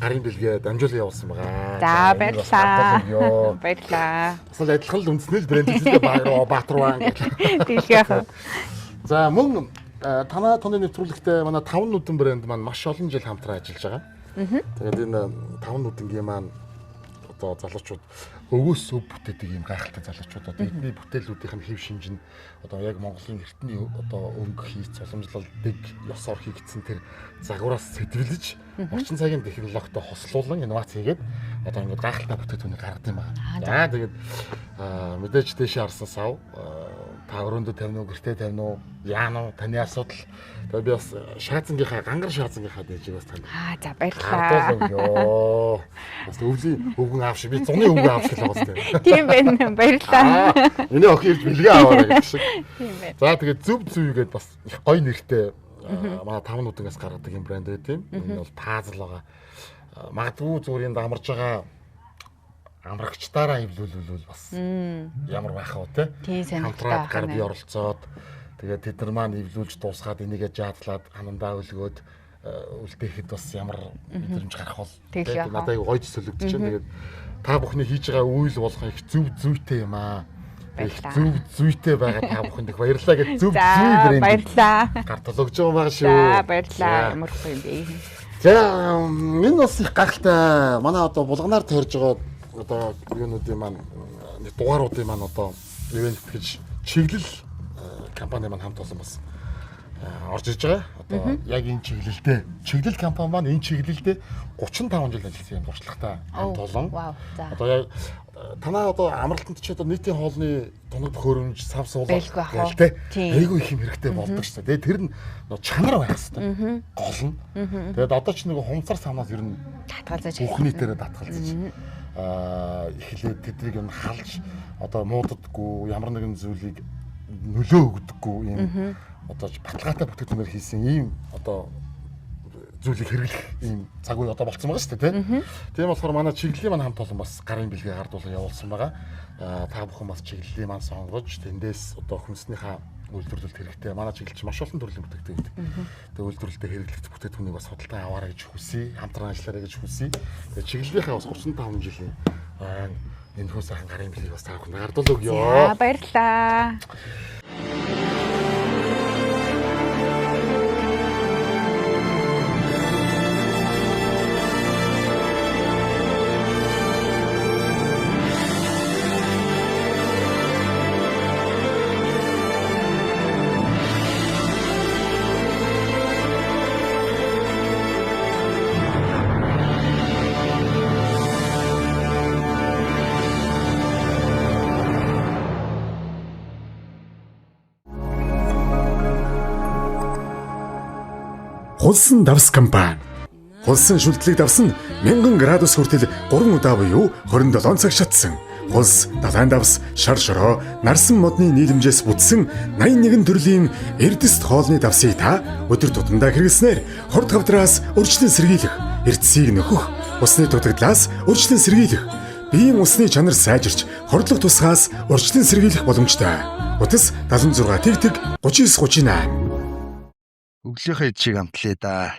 гарын бэлгээ дамжуулан явуулсан байгаа. За баярлалаа. Баярлалаа. Бас л адилхан л үндэсний брэнд үүсгэж Bagro Баатар ванг. Тэглээ. За мөн танаа тооны нэвтрүүлэгтээ манай 5 нүдэн брэнд маань маш олон жил хамтран ажиллаж байгаа. Тэгээд энэ 5 нүдэнгийн маань одоо залуучууд өвөөс өв бүтээдэг юм гайхалтай залуучууд одоо эдний бүтээлүүдийнх нь хэв шинж нь одоо яг Монголын эртний одоо өнгө хийц уламжлал дэг ёсоор хийгдсэн тэр загвараас сэтвэлж орчин цагийн технологитой хослуулан инновац хийгээд одоо ингээд гайхалтай бүтээгдэхүүнийг гаргадаг юм байна. За тэгээд мэдээж дэше харсан сав та өрөөндөө тавина уу гэртээ тавина уу яана уу таны асуудал. Тэгээд би бас шаазангийнхаа гангар шаазангийнхаа дээжийг бас тань. За баярлалаа. Ёо. Бас өвлийн өвгөн аав шиг би зуны өвгөн аав шиг л байгаа сте. Тийм байна. Баярлалаа. Эний охин ирж бэлгээ аваарай гэх шиг. Тийм байна. За тэгээд зүв зүвгээд бас их гоё нэртэй манай 5 нүдээс гаргадаг юм брэнд байт юм. Энэ бол пазл байгаа. Магадгүй зүгээр энд амарж байгаа амрагчдаараа эвлүүлвэл бас ямар байх вэ те? Хамтраад гар бие оролцоод тэгээд тэд нар маань эвлүүлж дуусгаад энийгээ жаадлаад ханандаа өлгөөд үлдээхэд бас ямар мэдрэмж гарах бол тэгээд надад гоё төсөөлөгдөж байна. Тэгээд та бүхний хийж байгаа үйл болгон их зөв зүйтэй юм аа. Их зөв зүйтэй байгаа та бүхэнд их баярлалаа гэж зөв зүй брэнд. Баярлалаа. Гартологж байгаа шүү. За баярлалаа. Ямар их юм бэ? За энэ бас их гахалтай. Манай одоо булганаар тойрж байгаа одоо юунуудын маань дугааруудын маань одоо ивент гэж чиглэл компани маань хамт олон бас орж ирж байгаа. Одоо яг энэ чиглэлдээ чиглэл компани маань энэ чиглэлдээ 35 жил ажилласан юм туршлагатай хамт олон. Одоо яг танаа одоо амралтанд ч одоо нийтийн хоолны тунаг төхөөрөмж сав суулаа Байлгүй тий. Тийм. Айгүй их юм хэрэгтэй болдог шүү дээ. Тэр нь чанар байх хэрэгтэй. Гол нь. Тэгээд одоо ч нэг хумцар самнаас ер нь Татгалзаж бүхний дээр татгалзаж эхлээд тэднийг юм халж одоо мууддаггүй ямар нэгэн зүйлийг нөлөө өгдөггүй юм одоо баталгаатай бүтээгдэхүүнээр хийсэн ийм одоо зүйлийг хэрэглэх ийм цаг үе одоо болцсон байгаа шүү дээ тийм. Тийм болохоор манай чиглэлийн маань хамт олон бас гарын бэлгээ гардуулан явуулсан байгаа. Та бүхэн бас чиглэлийн маань сонгож тэндээс одоо хүнснийхээ үйлдвэрлэлд хэрэгтэй. Манай чиглэлч маш олон төрлийн бүтээгдэхүүн гэдэг. Тэгээ үйлдвэрлэлдээ хэрэглэгдэх бүтээгдэхүүнийг бас худалдан аваарай гэж хүсье. Хамтран ажиллаарай гэж хүсье. Тэгээ чиглэлийнхаа бас 35 жилийн энэ хөө сайхан гарын бэлгийг бас та бүхэнд гардуул өгье. За баярлалаа. Хулсан давс компани. Хулсан шүлтлэг давс нь 1000 градус хүртэл 3 удаа буюу 27 цаг шатсан. Хулс, далайн давс, шар шороо, нарсан модны нийлэмжээс бүтсэн 81 төрлийн эрдэст хоолны давсыг та өдөр тутамдаа хэрэглэснээр хорд хавтраас урьдчилан сэргийлэх, эрдэсийг нөхөх, усны дутагдлаас урьдчилан сэргийлэх, биеийн усны чанар сайжирч хордлох тусгаас урьдчилан сэргийлэх боломжтой. Утас 76 тэгтэг 3938. Өглөөхөө чиг амтлаа да.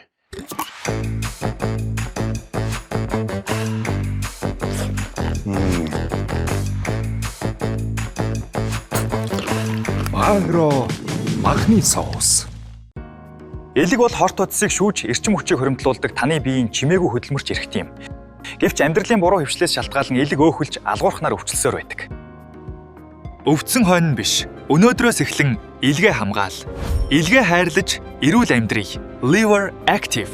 Агро махны соус. Элэг бол хорт утсыг шүүж эрчим хүчийг хоригдлуулдаг таны биеийн чимээгүй хөдөлмөрч эрхт юм. Гэвч амьдралын буруу хөвчлээс шалтгаалan элэг өөхөлж алгуурхнаар өвчлсөөр байдаг. Өвдсөн хойно биш. Өнөөдрөөс эхлэн илгээ хамгаал. Илгээ хайрлаж, эрүүл амьдрий. Liver Active.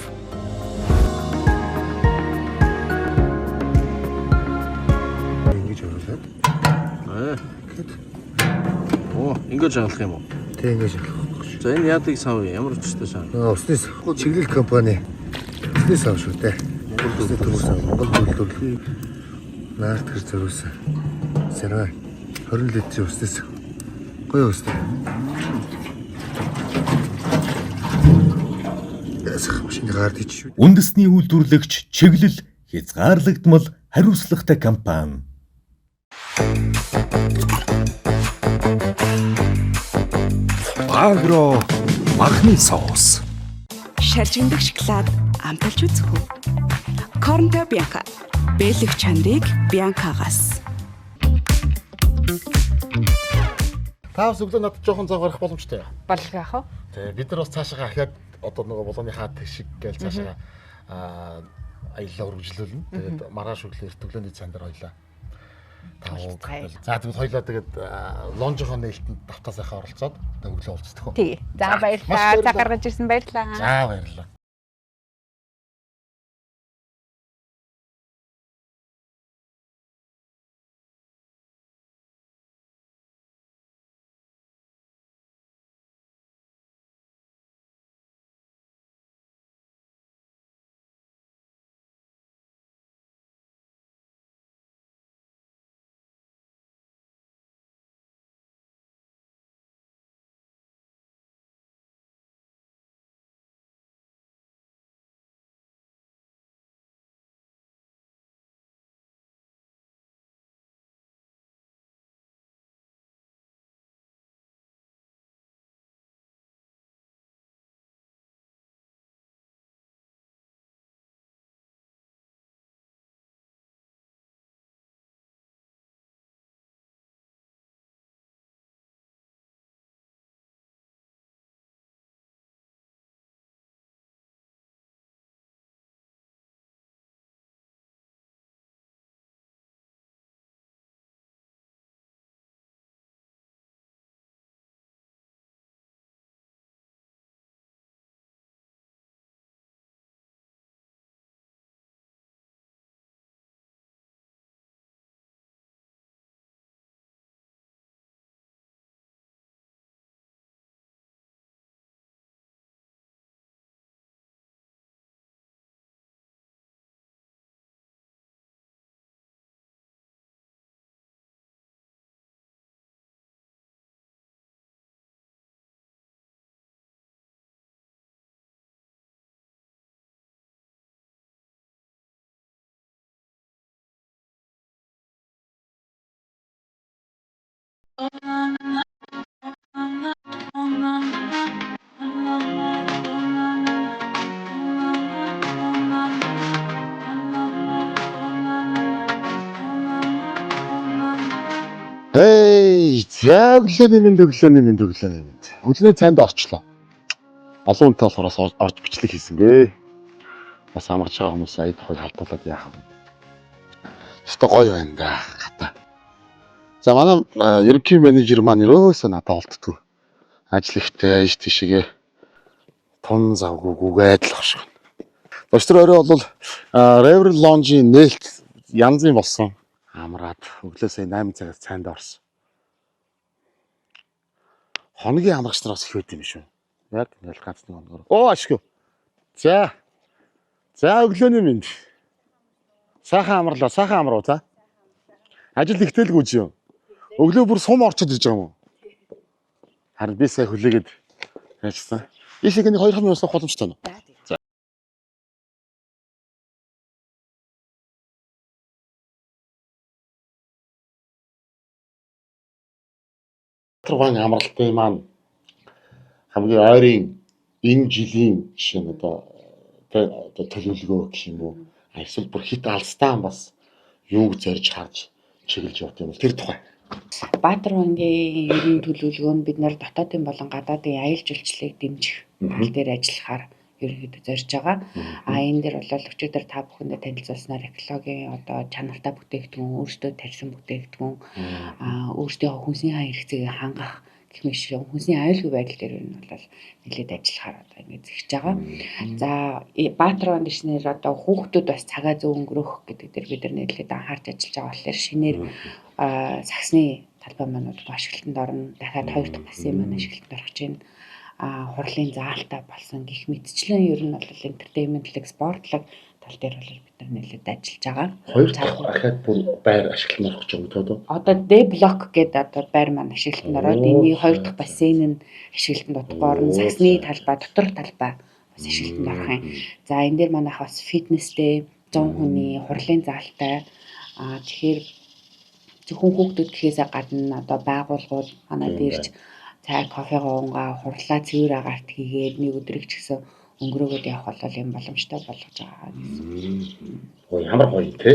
Ингэж оруулаад. Ингэж авах юм уу? Тэг ингэж авах. За энэ яадаг сав ямар өчтэй сав? Усны чиглэл компани. Усны сав шүү дээ. Монгол төлөвлөлт наард гэр зориулсан. Сарай 20 литрийн уснаас гоё устай. Ясах машины гард ич шүү. Үндэсний үйлдвэрлэгч чиглэл хязгаарлагдмал хариуцлагатай компани. Агро махны соус. Шаржигдах шоколад амталж үзэх үү? Корнто Бянка. Бэлэг чанарыг Бянкагаас. Таас өглөө надад жоохон цаг гарах боломжтой. Болго яах вэ? Тэгээ бид нар бас цаашаа ахаад одоо нөгөө болооныхаа тэгшиг гээл цаашаа аяллаа үргэлжлүүлнэ. Тэгээд маргааш өглөө эрт өглөөний цан дээр хоёлаа. За тэгвэл хоёлаа тэгээд лонжийнхоо нээлтэнд давтаа сайхан оролцоод өглөө уулздаг. Тий. За баярлалаа. Цаг гаргаж ирсэн баярлалаа. За баярлалаа. За өглөөний минь. Өглөөний цайнд орчлоо. Олон үнэтэй болохоор орж бичлэг хийсэнгээ. Бас амарч байгаа хүмүүс аяд хой халтуулаад яах вэ? Өстө гоё байна да. Хата. За манай ерөнхий менежер маань ерөөсөө надад олддгүй. Ажил ихтэй иш тишгээ тун завгүй гүгээд л хошгоо. Өчтөр орой бол River Lounge-ийн нээлт янзын болсон. Амраад өглөөсөө 8 цагаас цайнд орсон. Хоногийн амрагч нараас их байд юм шүү. Яг ингээл ганц нэг хоногор. Оо ашгүй. За өглөөний минь. Сайхан амруу за. Ажил ихтэйлгүй ч юм. Өглөө бүр сум орчод ирж байгаа юм уу? Харин би сая хүлээгээд яачсан. Ишиг нэг 2 минут явах боломжтой нь. За. Батарван амралтын маань хамгийн ойрын энэ жилийн жишээ нь одоо төлөвлөгөө гэх юм уу? Эсвэл бүр хит алстан бас юуг зорж харж чиглэж явах юм бол тэр тухай. Баатарвангийн ерөн төлөвлөгөө нь бид нар дотоодын болон гадаадын аюул жуулчлалыг дэмжих тал дээр ажиллахаар ерөнхийдөө зорж байгаа. Энэ дээр бол өчигдөр та бүхэндээ танилцуулснаар экологийн одоо чанартай бүтээгдэхүүн, өөрсдөө тарьсан бүтээгдэхүүн, өөрсдийнхөө хүнсний хэрэгцээг хангах гэх мэт шиг хүнсний аюулгүй байдал дээр нь бол нэлээд ажиллахаар одоо ингэ зэгж байгаа. За Баатарван дэшнэр одоо хүүхдүүд бас цагаа зөв өнгөрөх гэдэг дээр бид нар нэлээд анхаарч ажиллаж байгаа болохоор шинээр саксны талбай маань ашиглалтанд орно. Дахиад 2 дахь бассейн маань ашиглалтанд орох гэж байна. Хурлын заалтаа болсон гих мэтчлэн ер нь бол entertainment-лэг, спортлог тал дээр бол бид нар нэлээд ажиллаж байгаа. 2 дахь ахаад бүр байр ашиглалтанд орох гэж юм тоо. Одоо D-block гэдэг одоо байр маань ашиглалтанд ороод энэний 2 дахь бассейн нь ашиглалтанд орно. Саксны талбай, дотор талбай бас ашиглалтанд орох юм. За энэ дээр манайх бас фитнестэй 100 хүний хурлын заалтай тэгэхээр зөвхөн хүүхдүүд гэхээсээ гадна одоо байгууллагууд манай дээрч цай кофего унгаа хурлаа цэвэр агаарт хийгээд нэг өдрийг ч гэсэн өнгөрөөгөөд явах бол юм боломжтой болгож байгаа гэсэн. Ямар гоё те.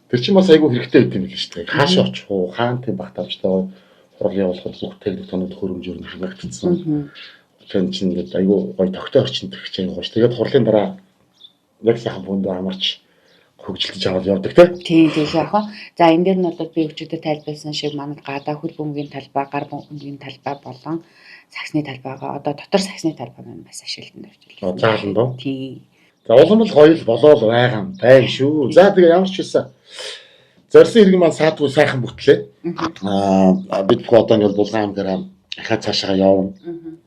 Тэр чинь бас айгүй хэрэгтэй байт юм биш үү? Хаашаа очих уу? Хаан тийм багтаамжтай хурлын явуулахад бүтээгдэхүүн тоног хөрөмжөөр нь хангагдсан. Тэр чинь ингээд айгүй гоё тогттой орчинд ирэх чинь гоё. Тэгээд хурлын дараа яг сайхан бүндөө амарч хөгжилтөж аваад явдаг тийм яах вэ? За энэ дээр нь бол би өчигдөр тайлбарласан шиг манай гадаа хөл бөмбөгийн талбай, гар бөмбөгийн талбай болон саксны талбайгаа одоо дотор саксны талбай маань бас ашиглалтанд орж байна. Заалан доо. Тийм. За улам л гоё л болоод байгаа шүү. За тэгээ ямар ч байсан зорьсон иргэн маань саадгүй сайхан бүтлээ. Бид бүх одоо ингээд Булган аймгаараа ахаа цаашаа явна.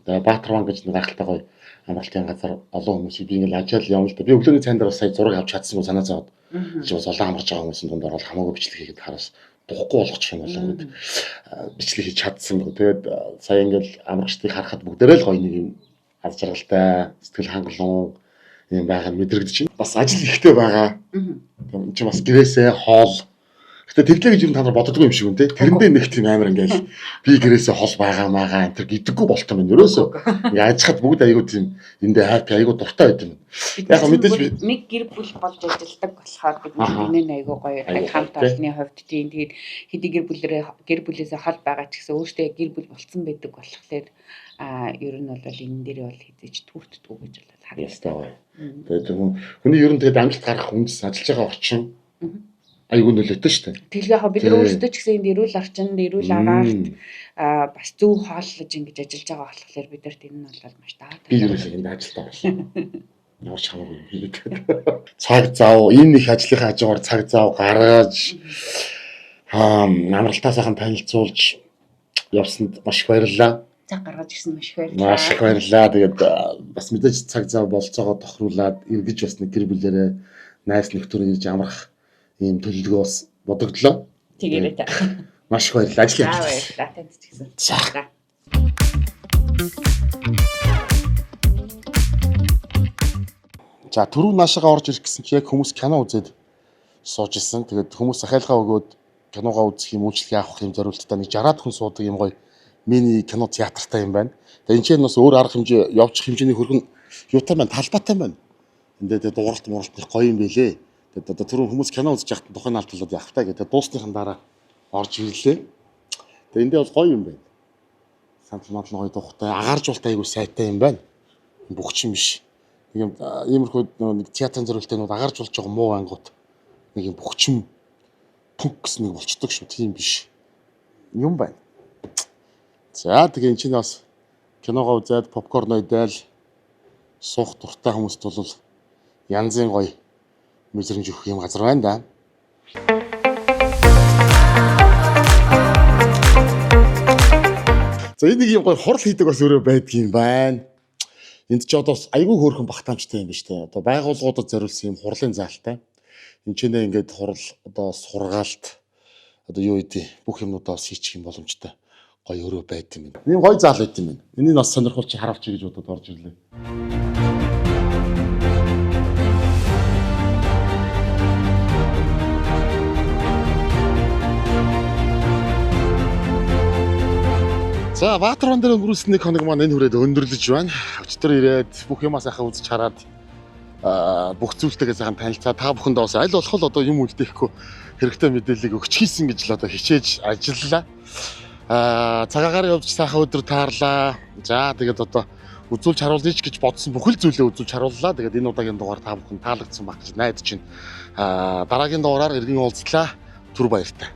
Тэгээ Баатарван гэж нэг гайхалтай гоё амралтын газар олон хүмүүсийг би ингээд ажил явна л да. Би өглөөний цайнд дээр сая зураг авч чадсан санаа зовоод. Чи бас олон амарч байгаа хүмүүсийн дунд ороод хамаагүй бичлэг хийгээд хараас духгүй болгочих юм болоо гэдэг бичлэг хийж чадсан. Тэгээд сая ингээд амрагчдыг харахад бүгдээрээ л гоё нэг юм аз жаргалтай, сэтгэл хангалуун юм байгаа мэдрэгдэж байна. Бас ажил ихтэй байгаа. Энд чинь бас гэрээсээ хоол. Гэтэ тэглээ гэж юм та нар боддоггүй юм шиг үн тэ. Тэрэндээ нэг тийм амар ингээл би гэрээсээ хол байгаа энэ төр гэдэггүй болтой юм ерөөсөө. Ингээ ажихад бүгд аягүй тийм эндээ хайп аягүй дуртай байд юм. Яг мэдээж нэг гэр бүл болж ажилладаг болохоор бид нэг аягүй гоё хамт олонны хувьд тийм тэгээд хэдий гэр бүлээсээ хол байгаа ч гэсэн өөртөө гэр бүл болцсон байдаг болохоор ер нь бол энэ дээр бол хизээж түртдэггүй гэж бол харагдав. Тэгээд хүний ер нь тэгээд амжилт гарах хүнс ажиллаж байгаа орчин айгүй нөлөөтэй шүү дээ. Тэгэл яг бид нар өөрсдөө ч гэсэн энд эрүүл орчинд эрүүл агаарт бас зөв хооллож ингэж ажиллаж байгаа болохоор бид нарт энэ нь бол маш таатай. Би ерөөсөө энд ажилтаа байна. Ямар ч хамаагүй хийгээд. Цаг зав энэ их ажлынхаа хажуугаар цаг зав гаргаж амралтаа сайхан танилцуулж явсанд маш их баярлалаа. Цаг гаргаж ирсэн маш их баярлалаа. Маш их баярлалаа. Тэгээд бас мэдээж цаг зав болцоогоо тохируулаад эргэж бас нэг гэр бүлээрээ найс нөхдөр ирж амрах ийм төлөвлөгөө бас бодогдлоо. Тэгээрээ та. Маш их баярлалаа. Ажил явуулъя. Баярлалаа танд ч гэсэн. За. За түрүү наашаага орж ирэх гэсэн чи яг хүмүүс кино үзээд сууж исэн. Тэгээд хүмүүс ахиалгаа өгөөд киногоо үзэх юм үйлчлэг авах юм зориулттай нэг 60-аад хүн суудаг юм гоё мини кино театртай юм байна. Тэгээд энэ чинь бас өөр арга хэмжээ явуучих хэмжээний хөргөн юутай байна, талбайтай байна. Эндээ дууралт мууралт их гоё юм байлээ. Тэгээд одоо түрүү хүмүүс кино үзэж байхад тухайн алтлаад явах та гэдэг дуусныхан дараа орж ирлээ. Тэгээ эндээ бол гоё юм байна. Сантал мантал гоё тухтай, агааржуулт айгуу сайтай юм байна. Бүгчин биш. Нэг юм иймэрхүү нэг театрын зориултайнууд агааржуулж байгаа муу ангууд. Нэг юм бүгчин пүнк гэсэн нэг болчдөг шүү. Тийм биш. Юм байна. За тэгээ энэ чинь бас киногоо үзээд попкорн уйдаал суух дуртай хүмүүст бол янзын гоё мэдрэмж өгөх юм газар байна да. За энэ нэг юм гоё хурал хийдэг бас өөрөө байдгийн байна. Энд ч одоо айгүй хөөрхөн багтаамжтай юм биш үү? Одоо байгууллагуудад зориулсан юм хурлын заалтай. Энд ч нэ ингээд хурал одоо сургаалт одоо юу гэдэг бүх юмнуудаа бас хийчих юм боломжтой. Гоё өөрөө байд юм байна. Ийм гоё заал байд юм байна. Энийг бас сонирхолч харуулчих гэж бодоод орж ирлээ. За Баатарван дээр өнгөрүүлсэн нэг хоног маань энэ хүрээд өндөрлөж байна. Өчтөр ирээд бүх юмаа сайхан үзэж хараад бүх зүйлтэйгээ сайхан танилцаа та бүхэндээ бас аль болох л одоо юм үлдээхгүй хэрэгтэй мэдээллийг өгч хийсэн гэж л одоо хичээж ажиллалаа. Цагаагаар явж сайхан өдөр таарлаа. За тэгээд одоо үзүүлж харуулъя гэж бодсон бүхэл зүйлээ үзүүлж харууллаа. Тэгээд энэ удаагийн дугаар та бүхэн таалагдсан баг гэж найдаж байна. Дараагийн дугаараар иргэн уулзлаа. Түр баяртай.